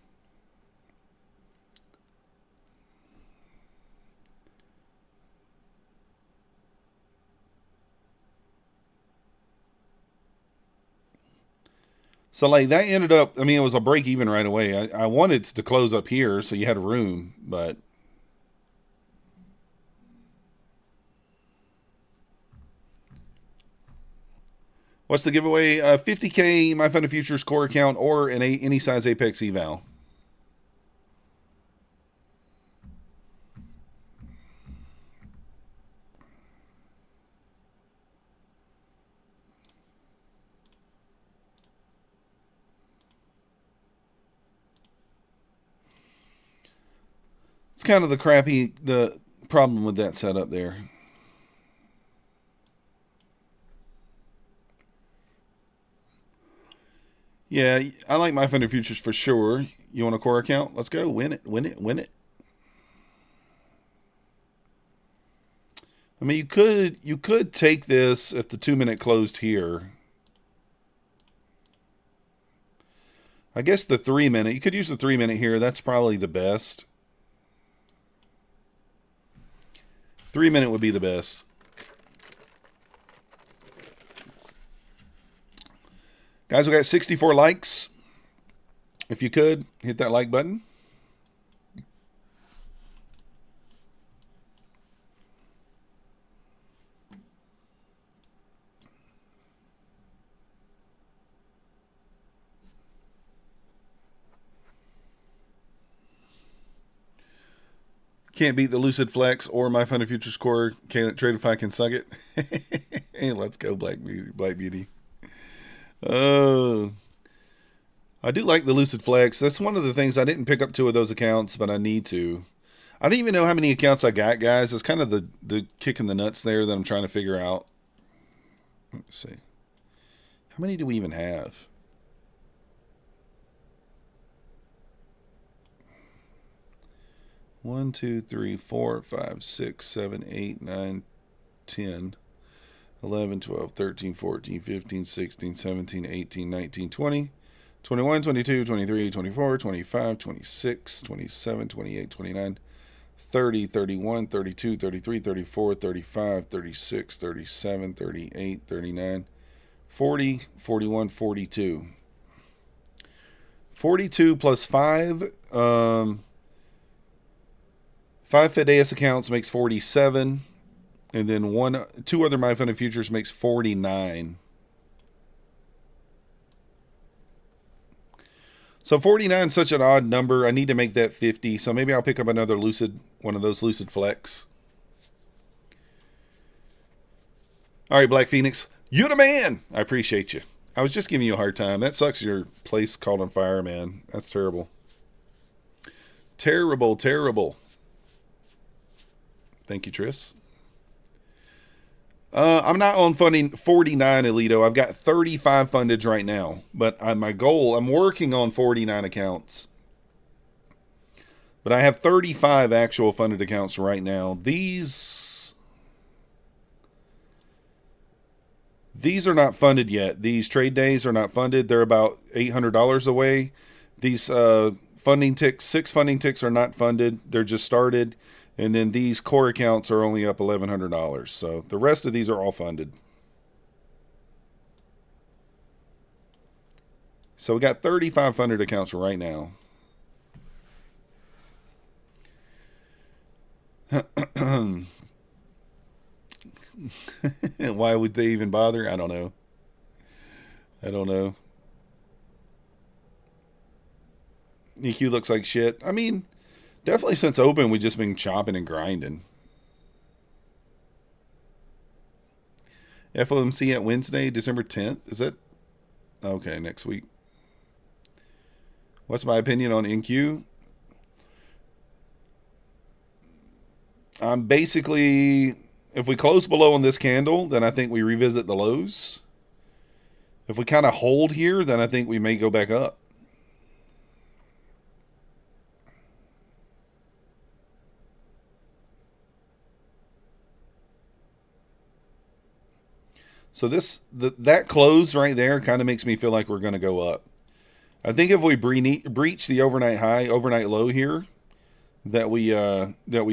So like that ended up, I mean, it was a break even right away. I wanted to close up here so you had room, but what's the giveaway? 50K My Fund of Futures core account or an any size Apex eval. It's kind of the problem with that setup there. Yeah, I like My Fund of Futures for sure. You want a core account? Let's go. Win it, win it, win it. I mean, you could take this if the 2 minute closed here. I guess the 3 minute, you could use the 3 minute here. That's probably the best. 3 minute would be the best. Guys, we got 64 likes. If you could, hit that like button. Can't beat the Lucid Flex or My Fun and Futures Core. Can't trade if I can suck it. Hey, let's go, Black Beauty. I do like the Lucid Flex. That's one of the things I didn't pick up 2 of those accounts, but I need to. I don't even know how many accounts I got, guys. It's kind of the kick in the nuts there that I'm trying to figure out. Let's see. How many do we even have? One, 2, 3, 4, 5, 6, 7, 8, 9, 10, 11, 12, 13, 14, 15, 16, 17, 18, 19, 20, 21, 22, 23, 24, 25, 26, 27, 28, 29, 30, 31, 32, 33, 34, 35, 36, 37, 38, 39, 40, 41, 42. 42 plus 5. 5 Fideas accounts makes 47. And then 2 other My Fun and Futures makes 49. So 49 is such an odd number. I need to make that 50. So maybe I'll pick up another one of those Lucid Flex. All right, Black Phoenix. You the man. I appreciate you. I was just giving you a hard time. That sucks. Your place caught on fire, man. That's terrible. Terrible, terrible. Thank you, Tris. I'm not on funding 49, Alito. I've got 35 fundage right now. But my goal, I'm working on 49 accounts. But I have 35 actual funded accounts right now. These are not funded yet. These trade days are not funded. They're about $800 away. These 6 funding ticks are not funded. They're just started. And then these core accounts are only up $1,100. So the rest of these are all funded. So we got 35 funded accounts right now. Why would they even bother? I don't know. EQ looks like shit. I mean, definitely since open, we've just been chopping and grinding. FOMC at Wednesday, December 10th. Is that? Okay, next week. What's my opinion on NQ? I'm basically, if we close below on this candle, then I think we revisit the lows. If we kind of hold here, then I think we may go back up. So that close right there kind of makes me feel like we're going to go up. I think if we breach the overnight high, overnight low here, that we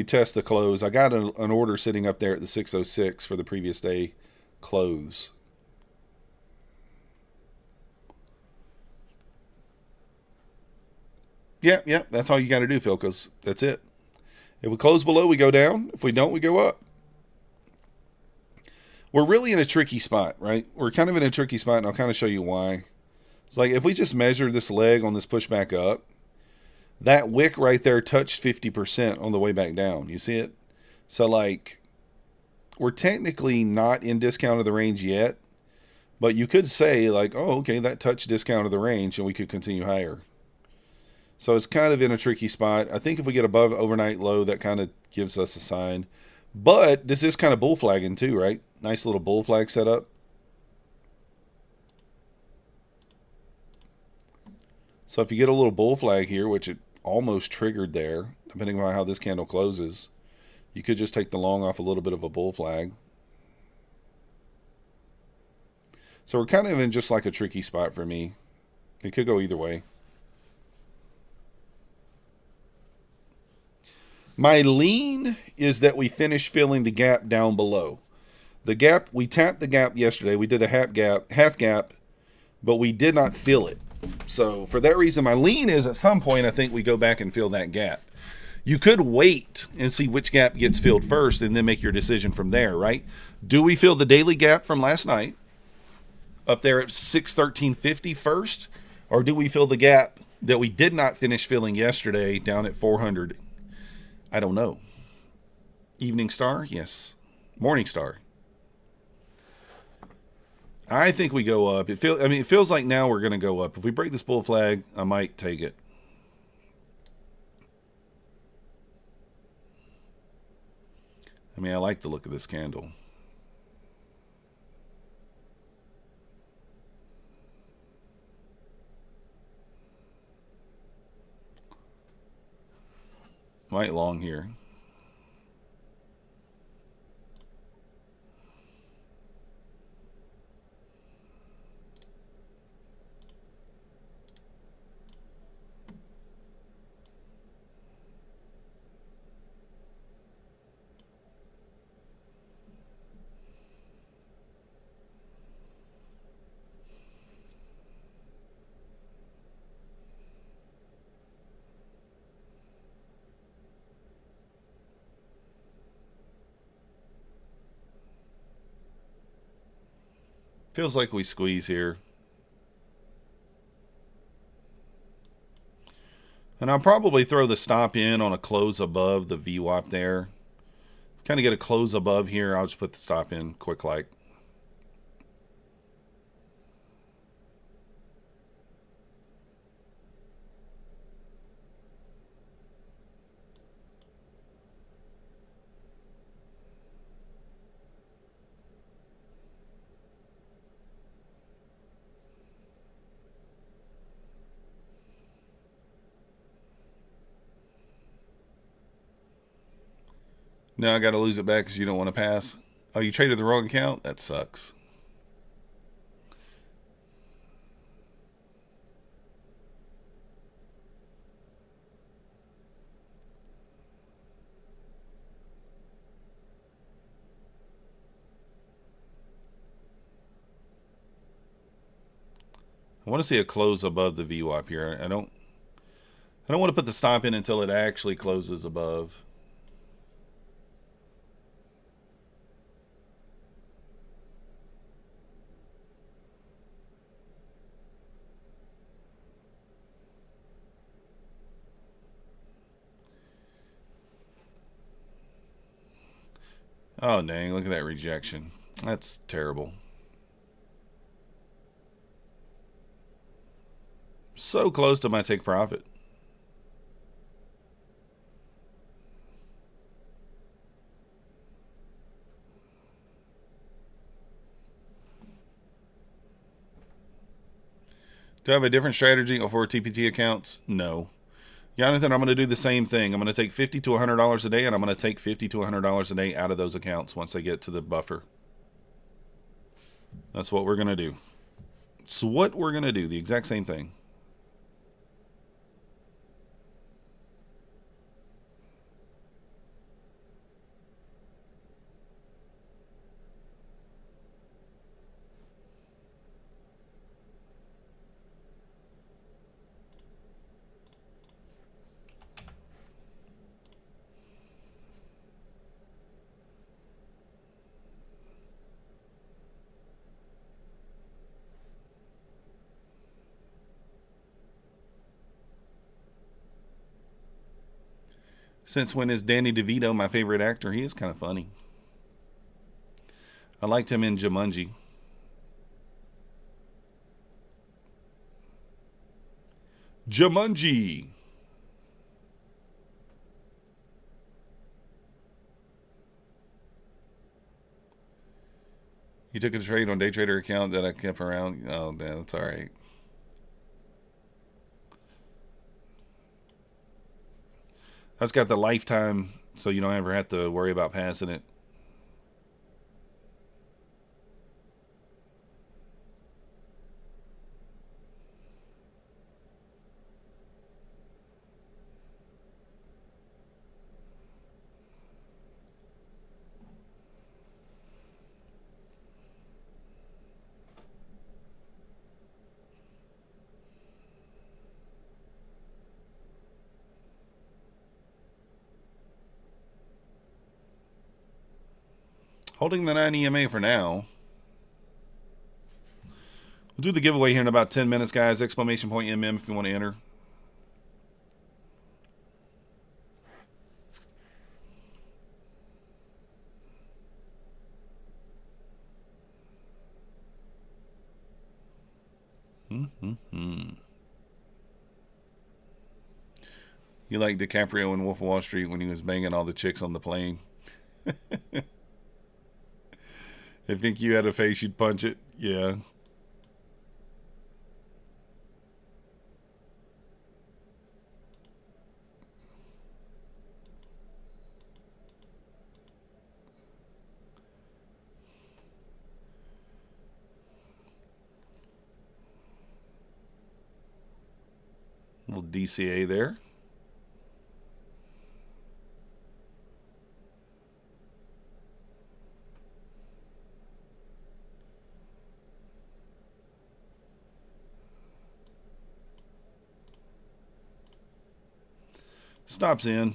test the close. I got an order sitting up there at the 606 for the previous day close. Yeah, that's all you got to do, Philcos. That's it. If we close below, we go down. If we don't, we go up. We're really in a tricky spot, right? We're kind of in a tricky spot, and I'll kind of show you why. It's like if we just measure this leg on this pushback up, that wick right there touched 50% on the way back down. You see it? So, like, we're technically not in discount of the range yet, but you could say, like, oh, okay, that touched discount of the range, and we could continue higher. So it's kind of in a tricky spot. I think if we get above overnight low, that kind of gives us a sign. But this is kind of bull flagging too, right? Nice little bull flag setup. So if you get a little bull flag here, which it almost triggered there, depending on how this candle closes, you could just take the long off a little bit of a bull flag. So we're kind of in just like a tricky spot for me. It could go either way. My lean is that we finish filling the gap down below. The gap, we tapped the gap yesterday. We did a half gap, but we did not fill it. So for that reason, my lean is at some point, I think we go back and fill that gap. You could wait and see which gap gets filled first and then make your decision from there, right? Do we fill the daily gap from last night up there at 613.50 first? Or do we fill the gap that we did not finish filling yesterday down at 400? I don't know. Evening Star, yes. Morning Star. I think we go up. It feels like now we're going to go up. If we break this bull flag, I might take it. I mean, I like the look of this candle. Might long here. Feels like we squeeze here. And I'll probably throw the stop in on a close above the VWAP there. Kind of get a close above here. I'll just put the stop in quick like. Now I got to lose it back because you don't want to pass. Oh, you traded the wrong account? That sucks. I want to see a close above the VWAP here. I don't want to put the stop in until it actually closes above. Oh, dang. Look at that rejection. That's terrible. So close to my take profit. Do I have a different strategy for TPT accounts? No. Jonathan, I'm going to do the same thing. I'm going to take $50 to $100 a day, and I'm going to take $50 to $100 a day out of those accounts once they get to the buffer. That's what we're going to do. It's what we're going to do. The exact same thing. Since when is Danny DeVito my favorite actor? He is kind of funny. I liked him in Jumanji. Jumanji. You took a trade on day trader account that I kept around. Oh, man, that's all right. That's got the lifetime, so you don't ever have to worry about passing it. Holding the 9 EMA for now. We'll do the giveaway here in about 10 minutes, guys. Exclamation point MM if you want to enter. You like DiCaprio in Wolf of Wall Street when he was banging all the chicks on the plane? I think you had a face, you'd punch it. Yeah. Little DCA there. Stops in.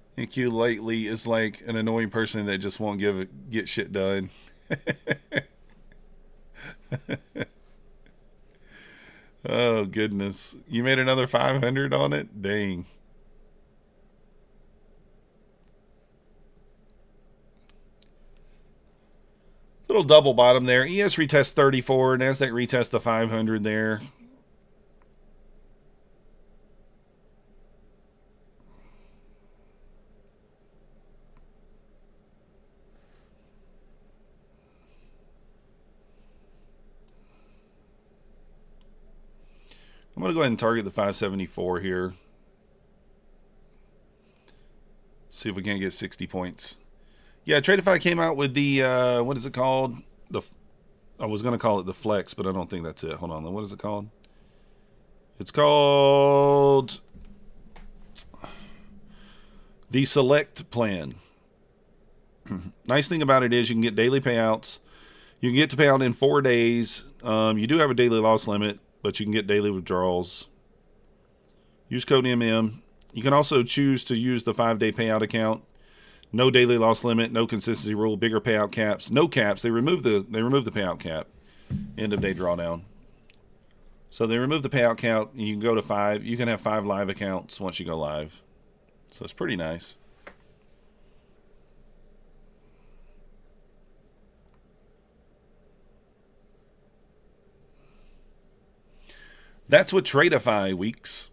I think you lately is like an annoying person that just won't get shit done. Oh goodness. You made another 500 on it? Dang. Little double bottom there. ES retest 34. Nasdaq retest the 500 there. I'm going to go ahead and target the 574 here. See if we can't get 60 points. Yeah, Tradeify came out with the, what is it called? I was going to call it the Flex, but I don't think that's it. Hold on. What is it called? It's called the Select Plan. Nice thing about it is you can get daily payouts. You can get to pay out in 4 days. You do have a daily loss limit, but you can get daily withdrawals. Use code MM. You can also choose to use the 5-day payout account. No daily loss limit, no consistency rule, bigger payout caps, no caps. They removed the payout cap. End of day drawdown. So they removed the payout count, and you can go to 5. You can have 5 live accounts once you go live. So it's pretty nice. That's what Tradeify weeks.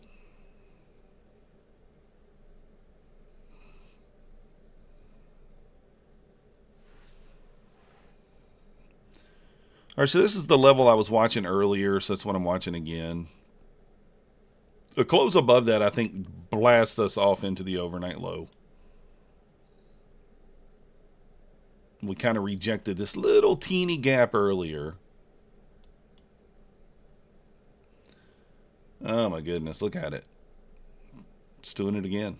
All right, so this is the level I was watching earlier, so that's what I'm watching again. The close above that, I think, blasts us off into the overnight low. We kind of rejected this little teeny gap earlier. Oh my goodness, look at it. It's doing it again.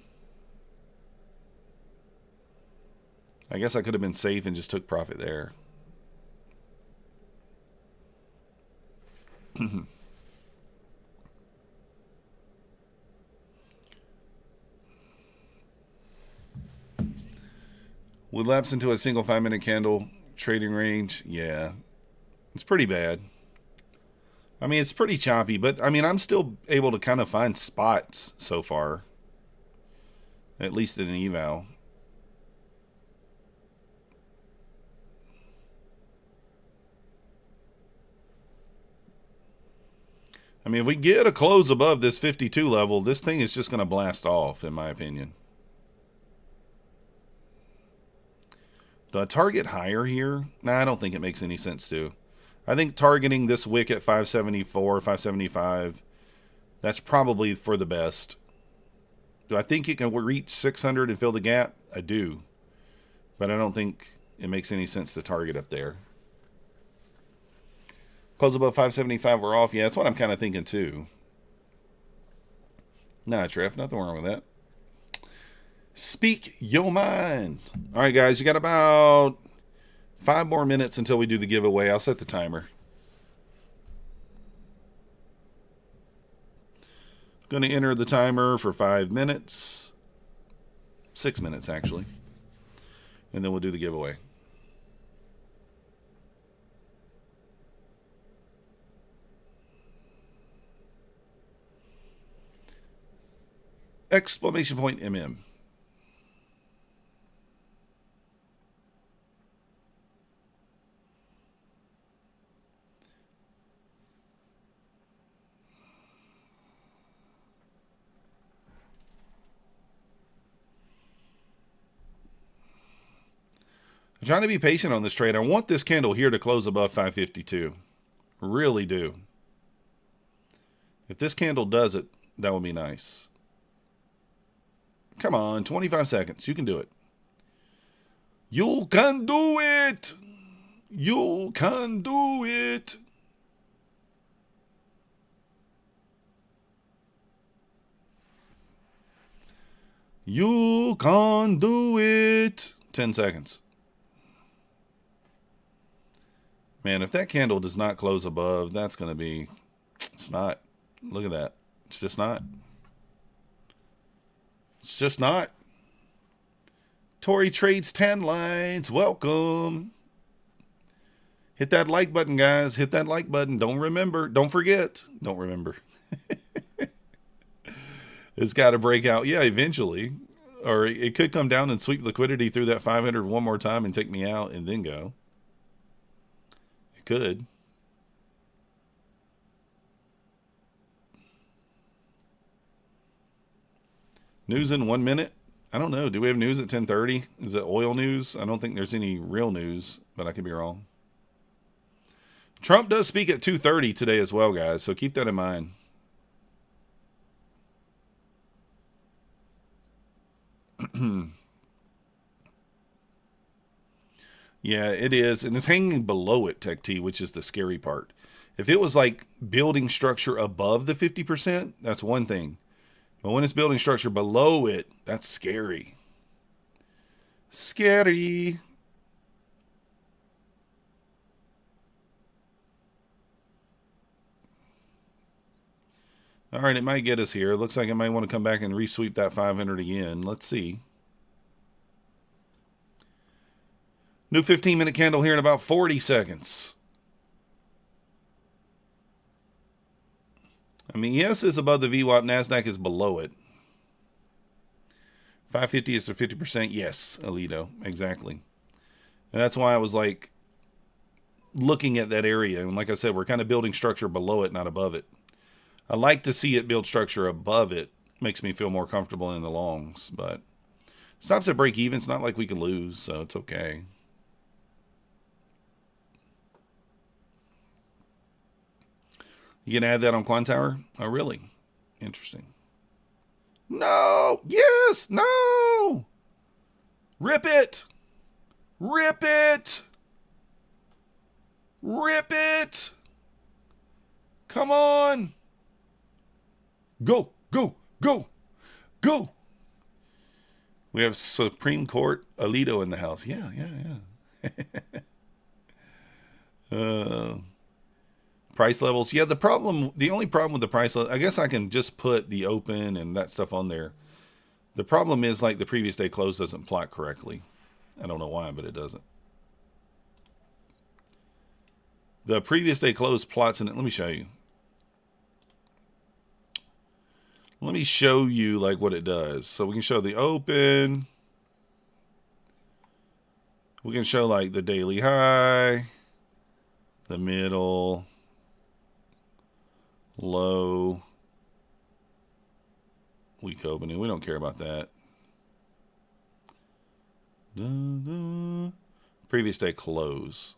I guess I could have been safe and just took profit there. We lapse into a single 5-minute candle trading range. Yeah, it's pretty bad. I mean, it's pretty choppy, but I mean, I'm still able to kind of find spots so far. At least in an eval. I mean, if we get a close above this 52 level, this thing is just going to blast off, in my opinion. Do I target higher here? Nah, I don't think it makes any sense to. I think targeting this wick at 574, 575, that's probably for the best. Do I think it can reach 600 and fill the gap? I do. But I don't think it makes any sense to target up there. Close above 575, we're off. Yeah, that's what I'm kind of thinking too. Nah, Trev, nothing wrong with that. Speak your mind. All right, guys, you got about 5 more minutes until we do the giveaway. I'll set the timer. Going to enter the timer for 5 minutes. 6 minutes, actually. And then we'll do the giveaway. Exclamation point MM. I'm trying to be patient on this trade. I want this candle here to close above 552. Really do. If this candle does it, that would be nice. Come on, 25 seconds. You can do it. You can do it. You can do it. You can do it. 10 seconds. Man, if that candle does not close above, that's going to be... It's not. Look at that. It's just not. It's just not. Tory Trades 10 lines. Welcome. Hit that like button, guys. Hit that like button. Don't remember. Don't forget. Don't remember. It's got to break out. Yeah, eventually. Or it could come down and sweep liquidity through that 500 one more time and take me out and then go. Could. News in 1 minute? I don't know. Do we have news at 10:30? Is it oil news? I don't think there's any real news, but I could be wrong. Trump does speak at 2:30 today as well, guys, so keep that in mind. Yeah, it is. And it's hanging below it, Tech T, which is the scary part. If it was like building structure above the 50%, that's one thing. But when it's building structure below it, that's scary. Scary. All right, it might get us here. It looks like it might want to come back and resweep that 500 again. Let's see. New 15-minute candle here in about 40 seconds. I mean, ES is above the VWAP. Nasdaq is below it. 550 is to 50%. Yes, Alito. Exactly. And that's why I was like looking at that area. And like I said, we're kind of building structure below it, not above it. I like to see it build structure above it. Makes me feel more comfortable in the longs. But stops at break even. It's not like we can lose, so it's okay. You can add that on Quantower? Oh, really? Interesting. No! Yes! No! Rip it! Rip it! Rip it! Come on! Go! Go! Go! Go! We have Supreme Court Alito in the house. Yeah. Price levels. Yeah, the only problem with the price level, I guess I can just put the open and that stuff on there. The problem is like the previous day close doesn't plot correctly. I don't know why, but it doesn't. The previous day close plots in it. Let me show you. Let me show you like what it does. So we can show the open. We can show like the daily high, the middle, low, week opening. We don't care about that. Previous day close.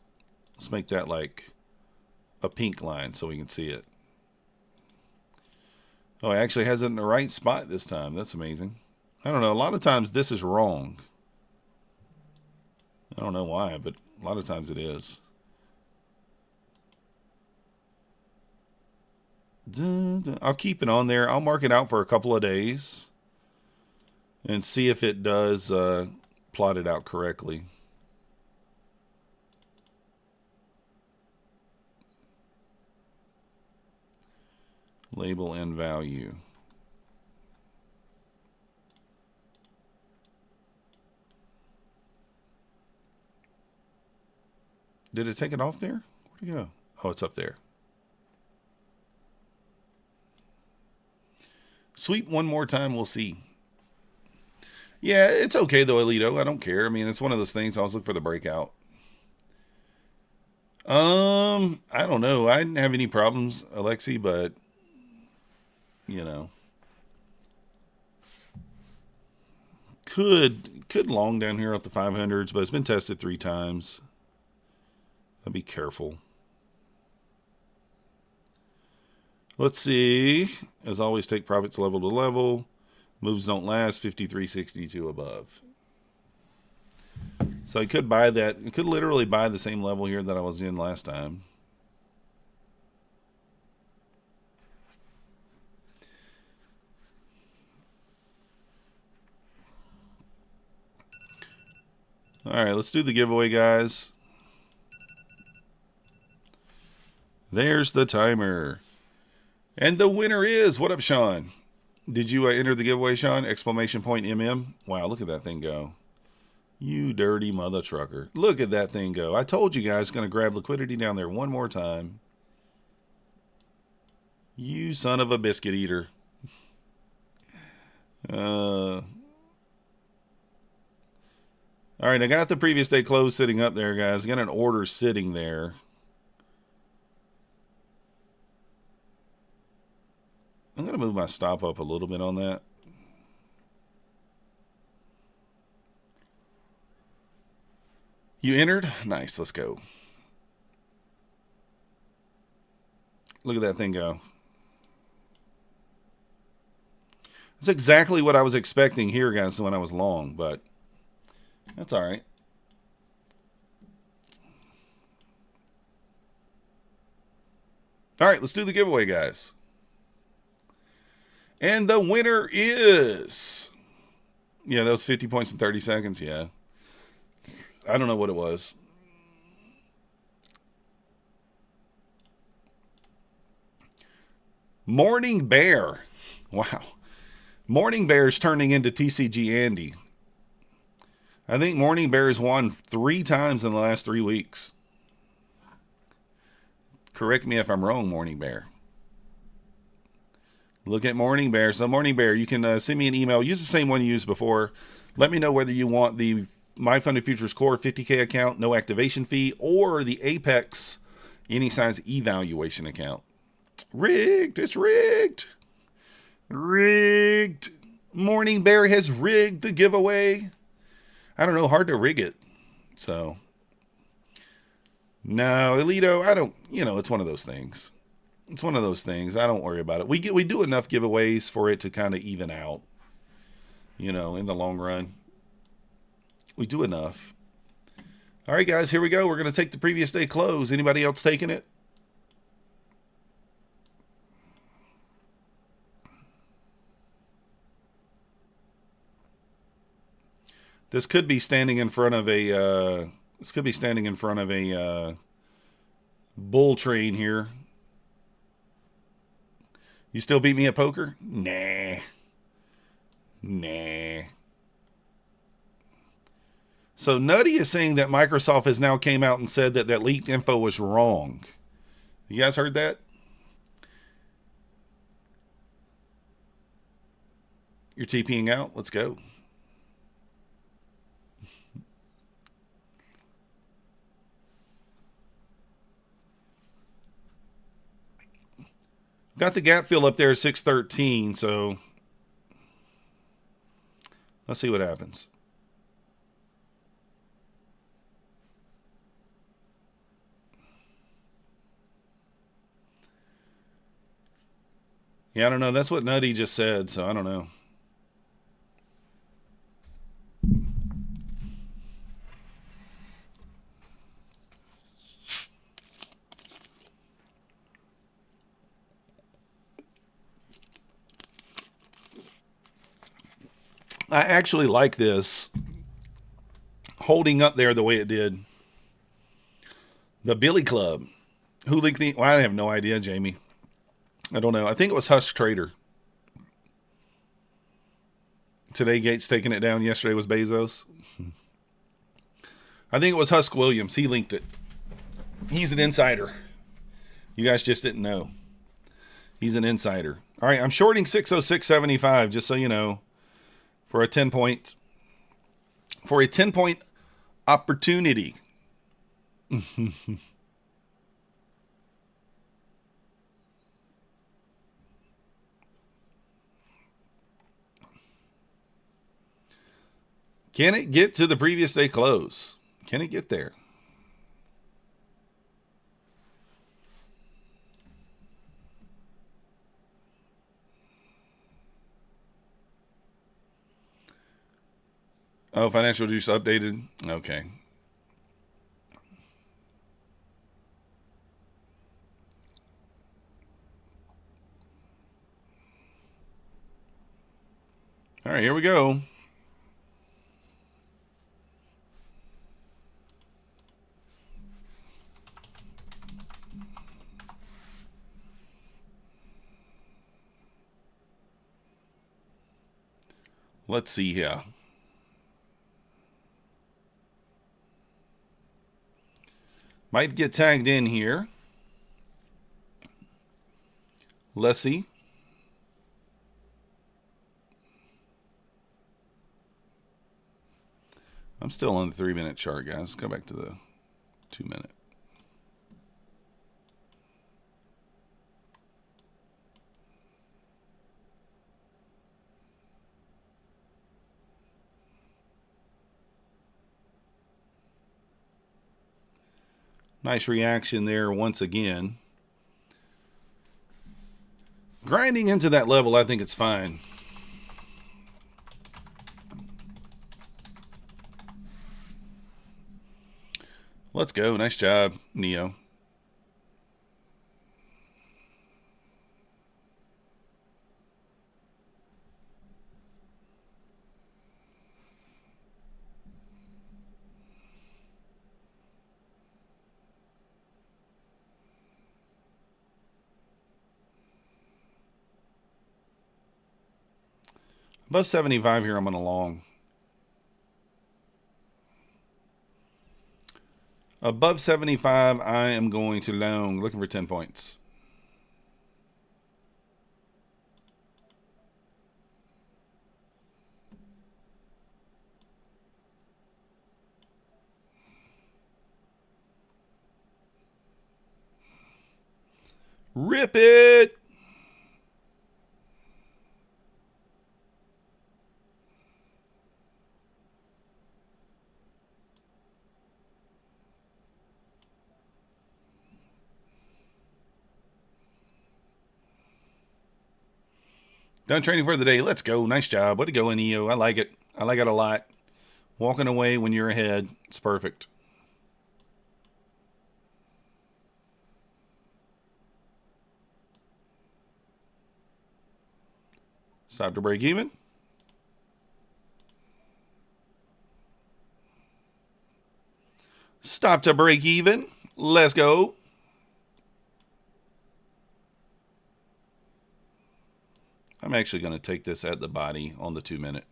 Let's make that like a pink line so we can see it. Oh, it actually has it in the right spot this time. That's amazing. I don't know. A lot of times this is wrong. I don't know why, but a lot of times it is. I'll keep it on there. I'll mark it out for a couple of days and see if it does plot it out correctly. Label and value. Did it take it off there? Where'd it go? Oh, it's up there. Sweep one more time, we'll see. Yeah, it's okay though, Alito. I don't care. I mean, it's one of those things. I always look for the breakout. I don't know. I didn't have any problems, Alexi, but you know, could long down here at the 500s, but it's been tested 3 times. I'll be careful. Let's see. As always, take profits level to level. Moves don't last. 53.62 above. So I could buy that. I could literally buy the same level here that I was in last time. All right, let's do the giveaway, guys. There's the timer. And the winner is, what up, Sean? Did you enter the giveaway, Sean? Exclamation point MM. Wow, look at that thing go. You dirty mother trucker. Look at that thing go. I told you guys, going to grab liquidity down there one more time. You son of a biscuit eater. All right, I got the previous day close sitting up there, guys. I got an order sitting there. I'm going to move my stop up a little bit on that. You entered? Nice, let's go. Look at that thing go. That's exactly what I was expecting here, guys, when I was long, but that's all right. All right, let's do the giveaway, guys. And the winner is... Yeah, that was 50 points in 30 seconds, yeah. I don't know what it was. Morning Bear. Wow. Morning Bear's turning into TCG Andy. I think Morning Bear's won 3 times in the last 3 weeks. Correct me if I'm wrong, Morning Bear. Look at Morning Bear. So Morning Bear, you can send me an email. Use the same one you used before. Let me know whether you want the My Funded Futures Core 50K account, no activation fee, or the Apex any size evaluation account. Rigged. It's rigged. Rigged. Morning Bear has rigged the giveaway. I don't know. Hard to rig it. So. No, Alito, I don't, it's one of those things. It's one of those things. I don't worry about it. We do enough giveaways for it to kind of even out, in the long run. We do enough. All right, guys, here we go. We're going to take the previous day close. Anybody else taking it? This could be standing in front of a bull train here. You still beat me at poker? Nah. So Nutty is saying that Microsoft has now came out and said that leaked info was wrong. You guys heard that? You're TPing out? Let's go. Got the gap fill up there at 613, so let's see what happens. Yeah, I don't know. That's what Nutty just said, so I don't know. I actually like this holding up there the way it did. The Billy Club. Who leaked the... Well, I have no idea, Jamie. I don't know. I think it was Husk Trader. Today, Gates taking it down. Yesterday was Bezos. I think it was Husk Williams. He linked it. He's an insider. You guys just didn't know. He's an insider. All right, I'm shorting 606.75 just so you know for a 10 point opportunity. Can it get to the previous day close? Can it get there? Oh, financial juice updated. Okay. All right, here we go. Let's see here. Might get tagged in here. Let's see. I'm still on the 3-minute chart, guys. Let's go back to the 2-minute. Nice reaction there once again. Grinding into that level, I think it's fine. Let's go. Nice job, Neo. Above 75 here, I'm on a long. Above 75, I am going to long, looking for 10 points. Rip it! Done training for the day. Let's go. Nice job. Way to go, Neo. I like it. I like it a lot. Walking away when you're ahead. It's perfect. Stop to break even. Stop to break even. Let's go. I'm actually going to take this at the body on the 2-minute.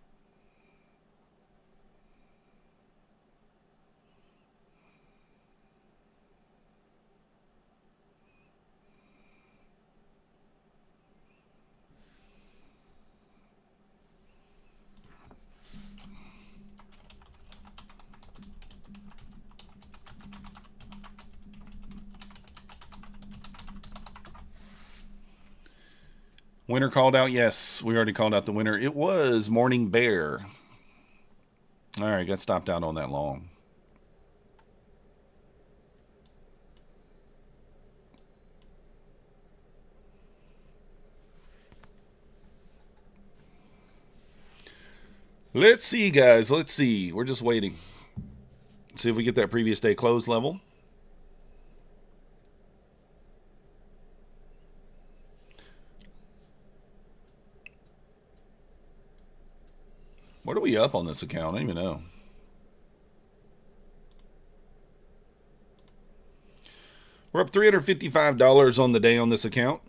Winner called out. Yes, we already called out the winner. It was Morning Bear. All right, got stopped out on that long. Let's see, guys. Let's see. We're just waiting. See if we get that previous day close level. What are we up on this account? I don't even know. We're up $355 on the day on this account.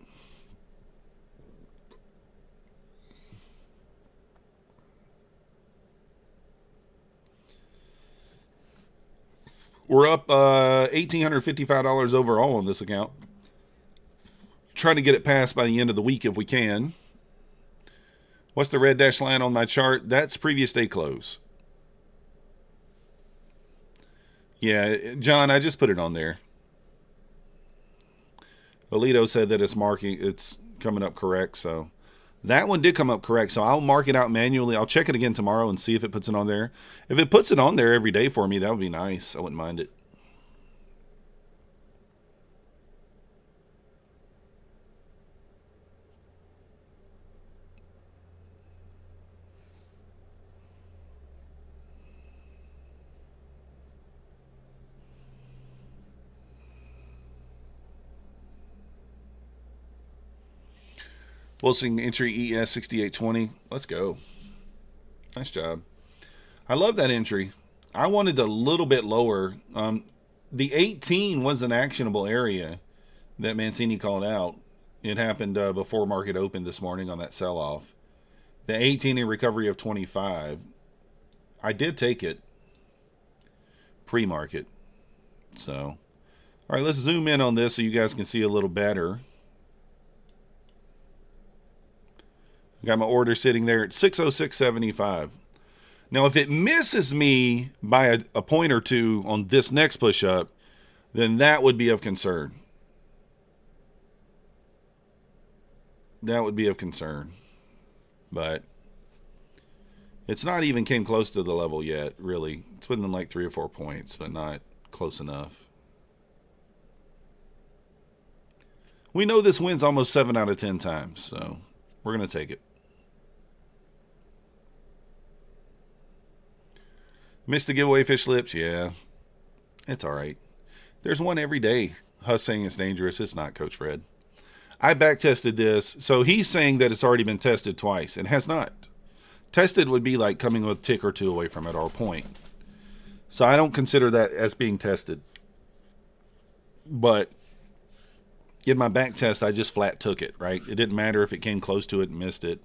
We're up $1,855 overall on this account. Trying to get it passed by the end of the week if we can. What's the red dash line on my chart? That's previous day close. Yeah, John, I just put it on there. Alito said that it's coming up correct, so that one did come up correct. So I'll mark it out manually. I'll check it again tomorrow and see if it puts it on there. If it puts it on there every day for me, that would be nice. I wouldn't mind it. Wilson entry ES 6820. Let's go. Nice job. I love that entry. I wanted a little bit lower. The 18 was an actionable area that Mancini called out. It happened before market opened this morning on that sell-off. The 18 in recovery of 25. I did take it pre-market. So, all right, let's zoom in on this so you guys can see a little better. Got my order sitting there at 606.75. Now, if it misses me by a point or two on this next push-up, then that would be of concern. That would be of concern. But it's not even came close to the level yet, really. It's within like 3 or 4 points, but not close enough. We know this wins almost 7 out of 10 times, so we're going to take it. Missed the giveaway fish lips? Yeah. It's all right. There's one every day. Huss saying it's dangerous. It's not, Coach Fred. I back tested this. So he's saying that it's already been tested twice. It has not. Tested would be like coming a tick or two away from it or a point. So I don't consider that as being tested. But in my back test, I just flat took it, right? It didn't matter if it came close to it and missed it.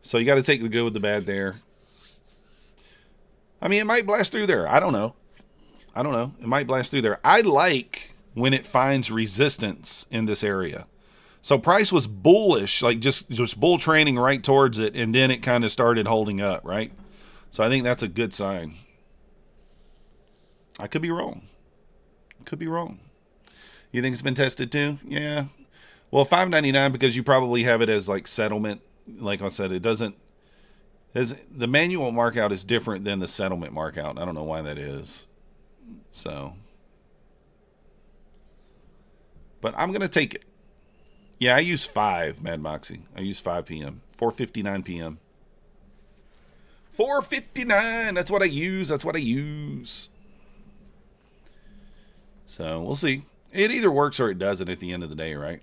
So you got to take the good with the bad there. I mean, it might blast through there. I don't know. It might blast through there. I like when it finds resistance in this area. So price was bullish, like just bull training right towards it, and then it kind of started holding up, right? So I think that's a good sign. I could be wrong. Could be wrong. You think it's been tested too? Yeah. Well, $5.99 because you probably have it as like settlement. Like I said, it doesn't. The manual markout is different than the settlement markout. I don't know why that is. So, but I'm going to take it. Yeah, I use 5, Mad Moxie. I use 5 p.m. 4:59 p.m. 4:59. That's what I use. That's what I use. So, we'll see. It either works or it doesn't at the end of the day, right?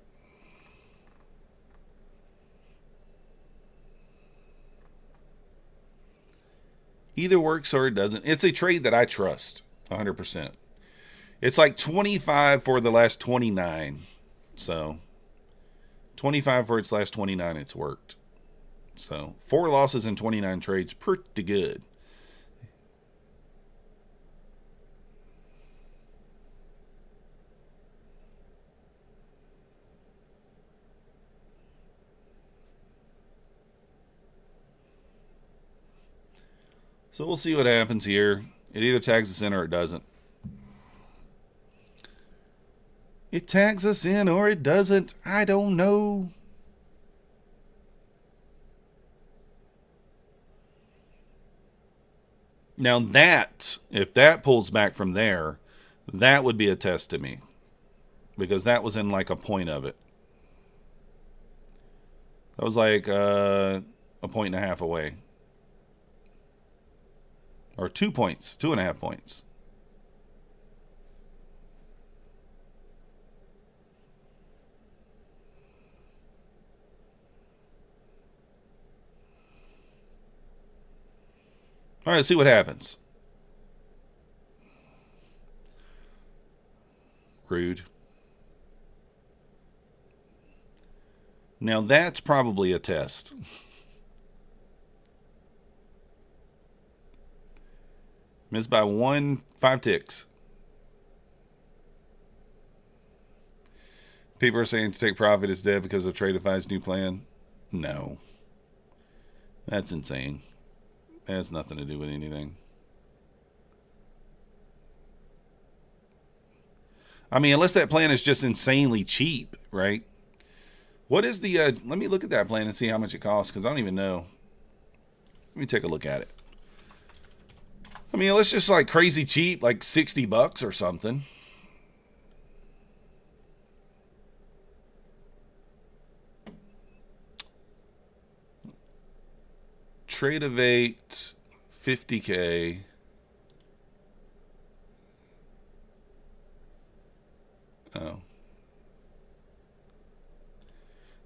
Either works or it doesn't. It's a trade that I trust 100%. It's like 25 for the last 29. So 25 for its last 29, it's worked. So 4 losses in 29 trades, pretty good. So we'll see what happens here. It either tags us in or it doesn't. It tags us in or it doesn't. I don't know. Now that, if that pulls back from there, that would be a test to me. Because that was in like a point of it. That was like a point and a half away. Or 2 points, 2.5 points. All right, let's see what happens. Rude. Now that's probably a test. Missed by 5 ticks. People are saying Take Profit is dead because of Tradeify's new plan. No. That's insane. That has nothing to do with anything. I mean, unless that plan is just insanely cheap, right? What is the, let me look at that plan and see how much it costs, because I don't even know. Let me take a look at it. I mean, let's just like crazy cheap, like $60 or something. Tradeivate, 50K. Oh.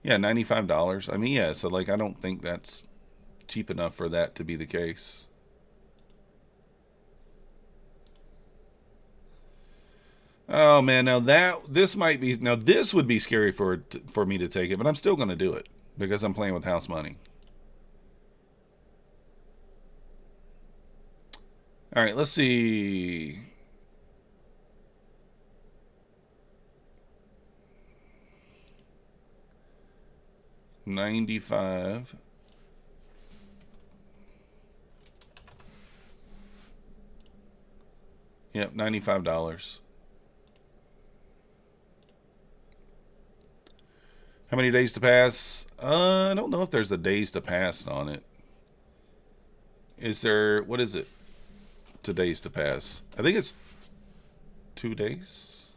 Yeah, $95. I mean, yeah, so like I don't think that's cheap enough for that to be the case. Oh man, now this might be, now this would be scary for me to take it, but I'm still going to do it because I'm playing with house money. All right, let's see. $95. Yep, $95. How many days to pass? I don't know if there's a days to pass on it. Is there, what is it? To days to pass. I think it's 2 days.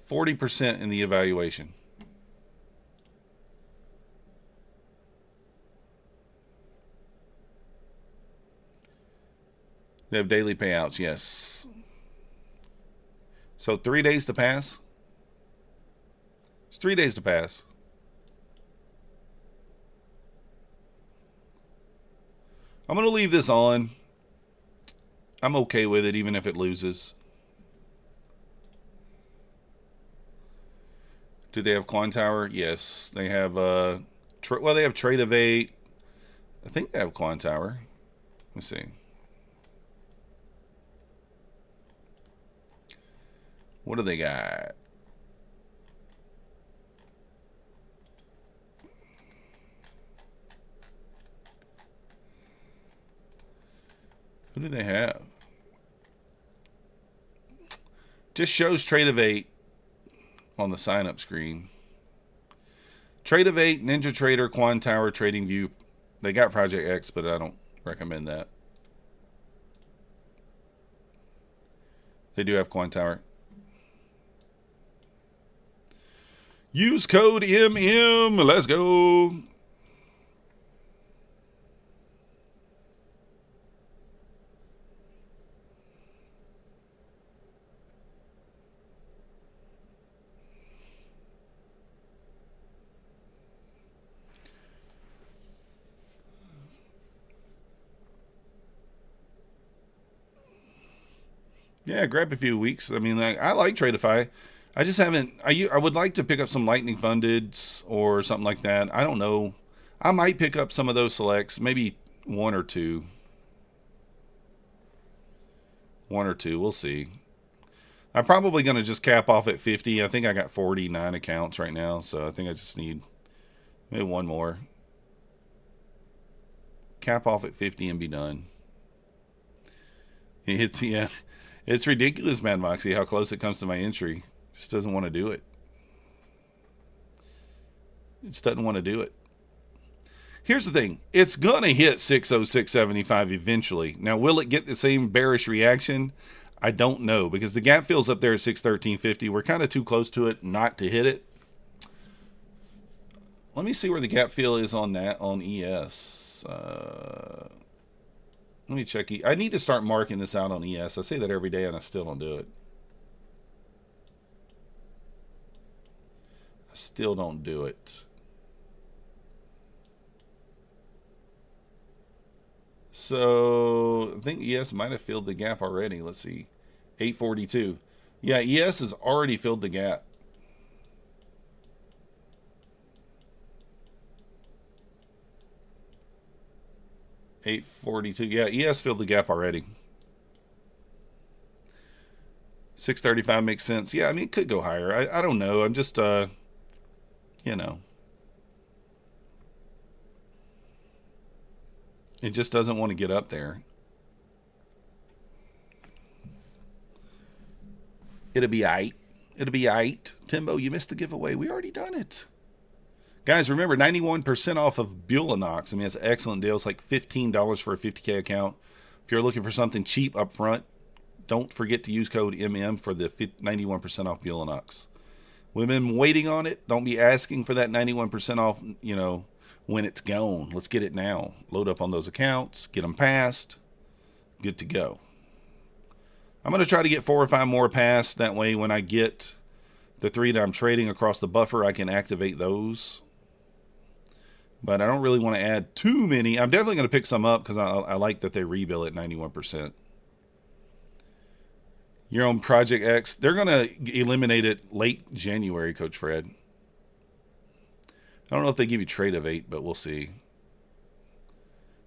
%40 in the evaluation. They have daily payouts, yes. So 3 days to pass. It's 3 days to pass. I'm going to leave this on. I'm okay with it even if it loses. Do they have Quan Tower? Yes. They have, well, they have Tradeivate. I think they have Quan Tower. Let me see. What do they got? Who do they have? Just shows Tradeivate on the sign up screen. Tradeivate, Ninja Trader, Quan Tower, Trading View. They got Project X, but I don't recommend that. They do have Quan Tower. Use code MM. Let's go. Yeah, grab a few weeks. I mean, I like Tradeify. I just haven't. I would like to pick up some Lightning Fundeds or something like that. I don't know. I might pick up some of those selects, maybe one or two. One or two. We'll see. I'm probably going to just cap off at 50. I think I got 49 accounts right now, so I think I just need maybe one more. Cap off at 50 and be done. It's ridiculous, Mad Moxie, how close it comes to my entry. Just doesn't want to do it. It just doesn't want to do it. Here's the thing. It's going to hit 606.75 eventually. Now, will it get the same bearish reaction? I don't know, because the gap fills up there at 613.50. We're kind of too close to it not to hit it. Let me see where the gap fill is on that on ES. Let me check. I need to start marking this out on ES. I say that every day and I still don't do it. I still don't do it. So I think ES might have filled the gap already. Let's see. 842. Yeah, ES has already filled the gap. $842. Yeah, ES filled the gap already. 635 makes sense. Yeah, I mean, it could go higher. I don't know. I'm just, you know. It just doesn't want to get up there. It'll be aight. It'll be aight. Timbo, you missed the giveaway. We already done it. Guys, remember, 91% off of Bulenox. I mean, it's an excellent deal. It's like $15 for a 50K account. If you're looking for something cheap up front, don't forget to use code MM for the 91% off Bulenox. We've been waiting on it. Don't be asking for that 91% off, you know, when it's gone. Let's get it now. Load up on those accounts. Get them passed. Good to go. I'm going to try to get 4 or 5 more passed. That way, when I get the 3 that I'm trading across the buffer, I can activate those. But I don't really want to add too many. I'm definitely going to pick some up because I like that they rebill at 91%. Your own Project X, they're going to eliminate it late January, Coach Fred. I don't know if they give you trade of 8, but we'll see.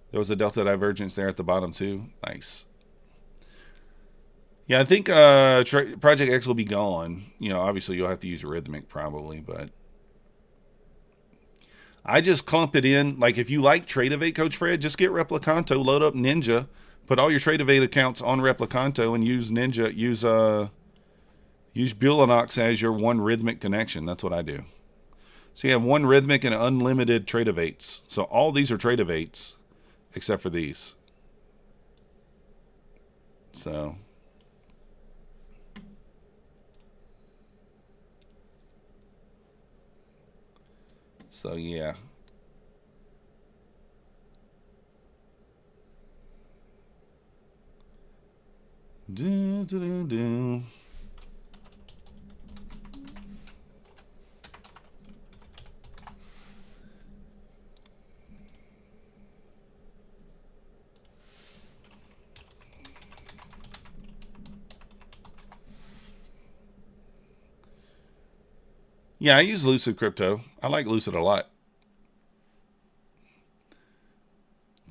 There was a delta divergence there at the bottom too. Nice. Yeah, I think Project X will be gone. You know, obviously you'll have to use Rhythmic probably, but I just clump it in. Like if you like Trade of 8, Coach Fred, just get Replicanto, load up Ninja, put all your Trade of 8 accounts on Replicanto, and use Ninja. Use Bulenox as your one Rhythmic connection. That's what I do. So you have one Rhythmic and unlimited Trade of 8s. So all these are Trade of 8s, except for these. So yeah. Do. Yeah, I use Lucid Crypto. I like Lucid a lot.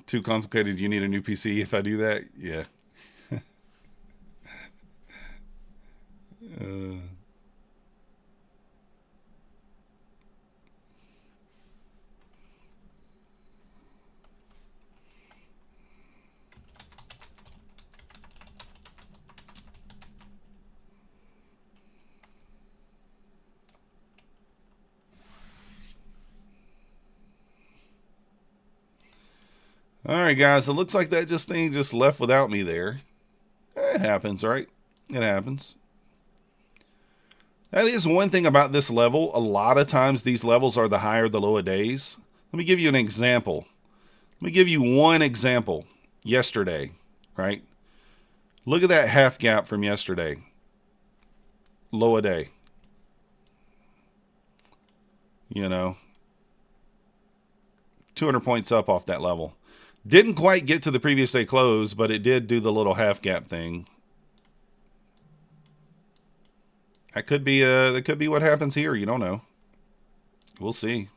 Too complicated. You need a new PC if I do that? Yeah. All right, guys. It looks like that thing just left without me there. It happens, right? It happens. That is one thing about this level. A lot of times these levels are the higher the lower days. Let me give you an example. Let me give you one example. Yesterday, right? Look at that half gap from yesterday. Lower day. You know, 200 points up off that level. Didn't quite get to the previous day close, but it did do the little half gap thing. That could be what happens here. You don't know. We'll see.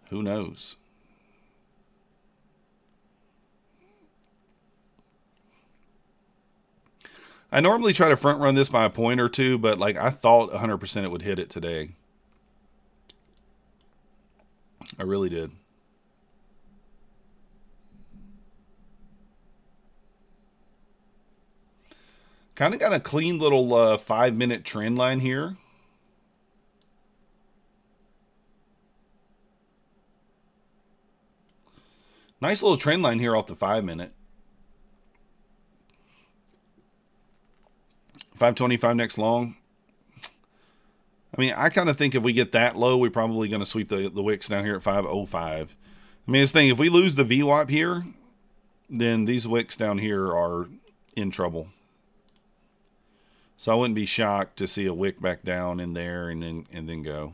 Who knows? I normally try to front run this by a point or two, but like I thought 100% it would hit it today. I really did. Kind of got a clean little 5-minute trend line here. Nice little trend line here off the 5-minute. 525 next long. I mean, I kind of think if we get that low, we're probably going to sweep the wicks down here at 505. I mean, this thing, if we lose the VWAP here, then these wicks down here are in trouble. So I wouldn't be shocked to see a wick back down in there and then go.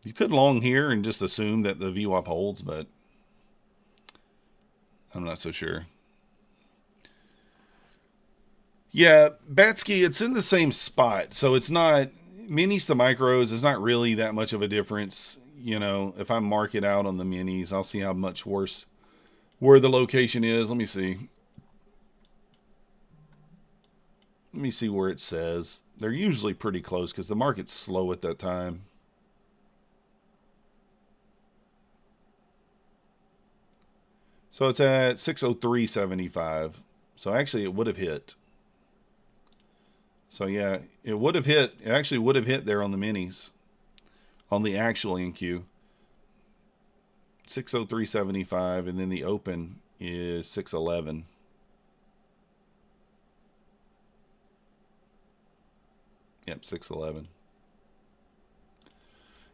You could long here and just assume that the VWAP holds, but I'm not so sure. Yeah, Batsky, it's in the same spot, so it's not minis to micros is not really that much of a difference. You know, if I mark it out on the minis, I'll see how much worse where the location is. Let me see. Let me see where it says. They're usually pretty close because the market's slow at that time. So it's at 603.75. So actually it would have hit. So yeah, it would have hit. It actually would have hit there on the minis. On the actual NQ. 603.75, and then the open is 611. Yep, 611.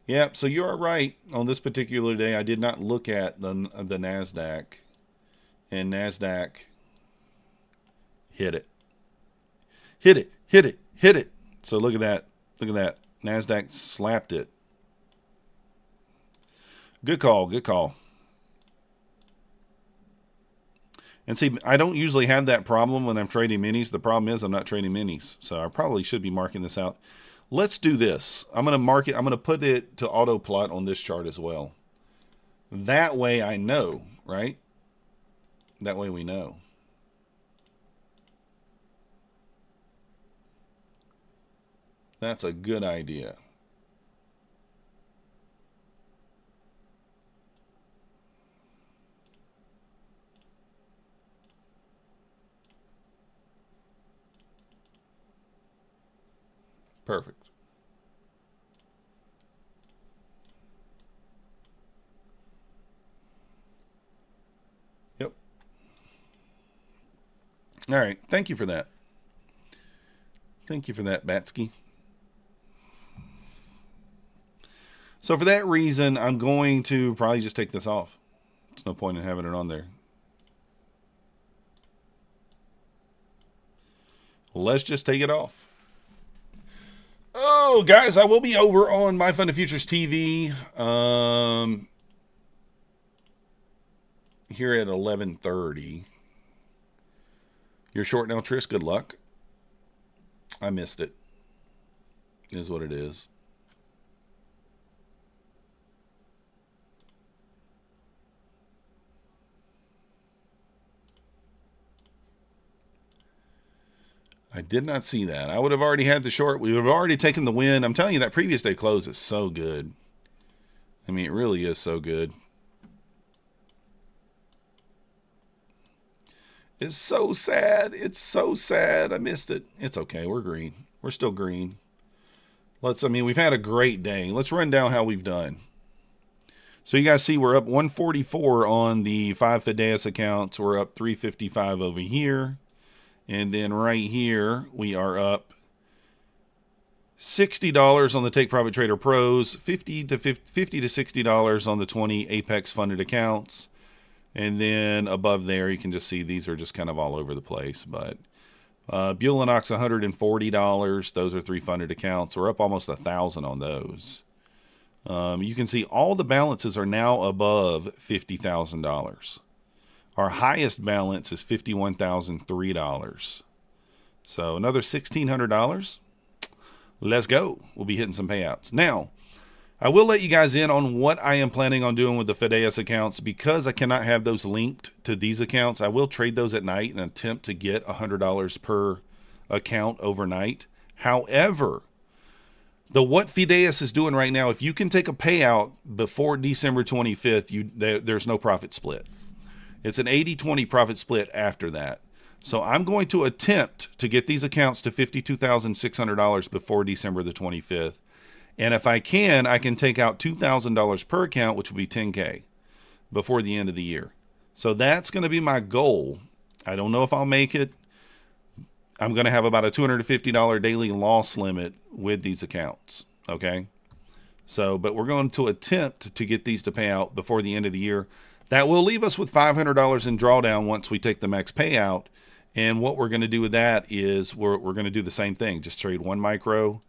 Yep, so you are right. On this particular day, I did not look at the Nasdaq, and Nasdaq hit it. Hit it, hit it, hit it. So look at that. Look at that. Nasdaq slapped it. Good call, good call. And see, I don't usually have that problem when I'm trading minis. The problem is I'm not trading minis. So I probably should be marking this out. Let's do this. I'm going to mark it. I'm going to put it to auto plot on this chart as well. That way I know, right? That way we know. That's a good idea. Perfect. Yep. All right. Thank you for that. Thank you for that, Batsky. So for that reason, I'm going to probably just take this off. There's no point in having it on there. Let's just take it off. Oh, guys, I will be over on My Fund of Futures TV here at 11:30. You're short now, Trish. Good luck. I missed it. Is what it is. I did not see that. I would have already had the short. We would have already taken the win. I'm telling you, that previous day close is so good. I mean, it really is so good. It's so sad. It's so sad. I missed it. It's okay. We're green. We're still green. I mean, we've had a great day. Let's run down how we've done. So you guys see we're up 144 on the 5 Fideas accounts. We're up 355 over here. And then right here, we are up $60 on the Take Profit Trader Pros, $50 to $60 on the 20 Apex funded accounts. And then above there, you can just see these are just kind of all over the place. But Bulenox, $140. Those are 3 funded accounts. We're up almost 1,000 on those. You can see all the balances are now above $50,000. Our highest balance is $51,003. So another $1,600. Let's go. We'll be hitting some payouts. Now, I will let you guys in on what I am planning on doing with the Fideas accounts. Because I cannot have those linked to these accounts, I will trade those at night and attempt to get $100 per account overnight. However, what Fideas is doing right now, if you can take a payout before December 25th, there's no profit split. It's an 80-20 profit split after that. So I'm going to attempt to get these accounts to $52,600 before December the 25th. And if I can take out $2,000 per account, which will be $10K before the end of the year. So that's going to be my goal. I don't know if I'll make it. I'm going to have about a $250 daily loss limit with these accounts. Okay. So, but we're going to attempt to get these to pay out before the end of the year. That will leave us with $500 in drawdown once we take the max payout. And what we're going to do with that is we're going to do the same thing. Just trade one micro,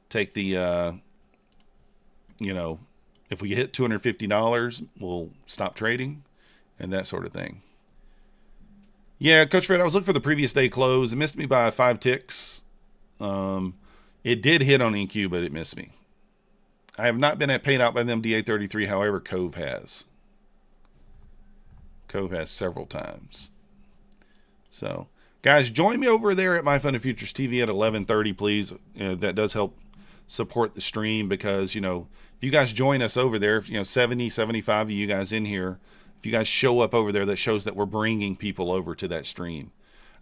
take the, if we hit $250, we'll stop trading and that sort of thing. Yeah, Coach Fred, I was looking for the previous day close. It missed me by 5 ticks. It did hit on NQ, but it missed me. I have not been paid out by them DA33. However, Cove has. Cove has several times. So, guys, join me over there at My Fun and Futures TV at 11:30, please. That does help support the stream because, if you guys join us over there, if 70, 75 of you guys in here, if you guys show up over there, that shows that we're bringing people over to that stream.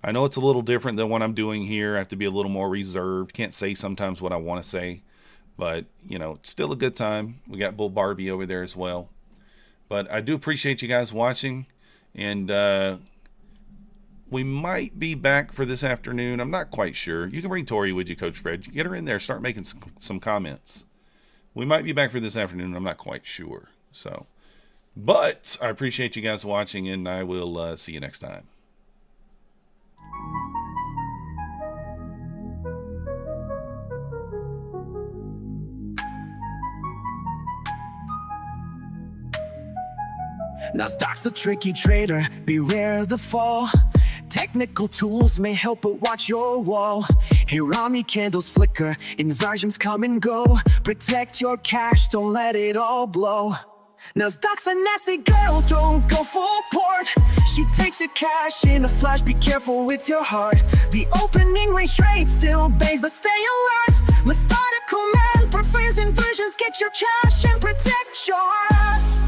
I know it's a little different than what I'm doing here. I have to be a little more reserved. Can't say sometimes what I want to say, but it's still a good time. We got Bull Barbie over there as well. But I do appreciate you guys watching, and we might be back for this afternoon. I'm not quite sure. You can bring Tori with you, Coach Fred. Get her in there. Start making some comments. We might be back for this afternoon. I'm not quite sure. So, but I appreciate you guys watching, and I will see you next time. Nasdaq's a tricky trader, beware the fall. Technical tools may help, but watch your wall. Hirami candles flicker, inversions come and go. Protect your cash, don't let it all blow. Nasdaq's a nasty girl, don't go full port. She takes your cash in a flash, be careful with your heart. The opening range trade still bangs, but stay alert. Methodical man prefers inversions, get your cash and protect yours.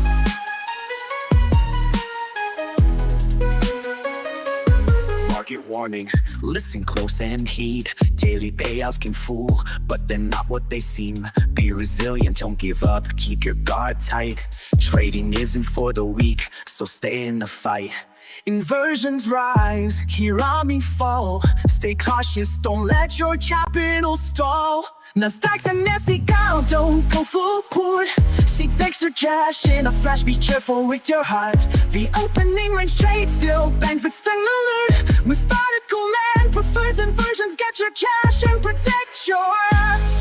Market warning, listen close and heed. Daily payouts can fool, but they're not what they seem. Be resilient, don't give up, keep your guard tight. Trading isn't for the weak, so stay in the fight. Inversions rise, Hirami fall. Stay cautious, don't let your capital stall. Nasdaq's a nasty girl, don't go full port. She takes her cash in a flash, be careful with your heart. The opening range trade still bangs, but stay alert. Methodical man prefers inversions, get your cash and protect yours.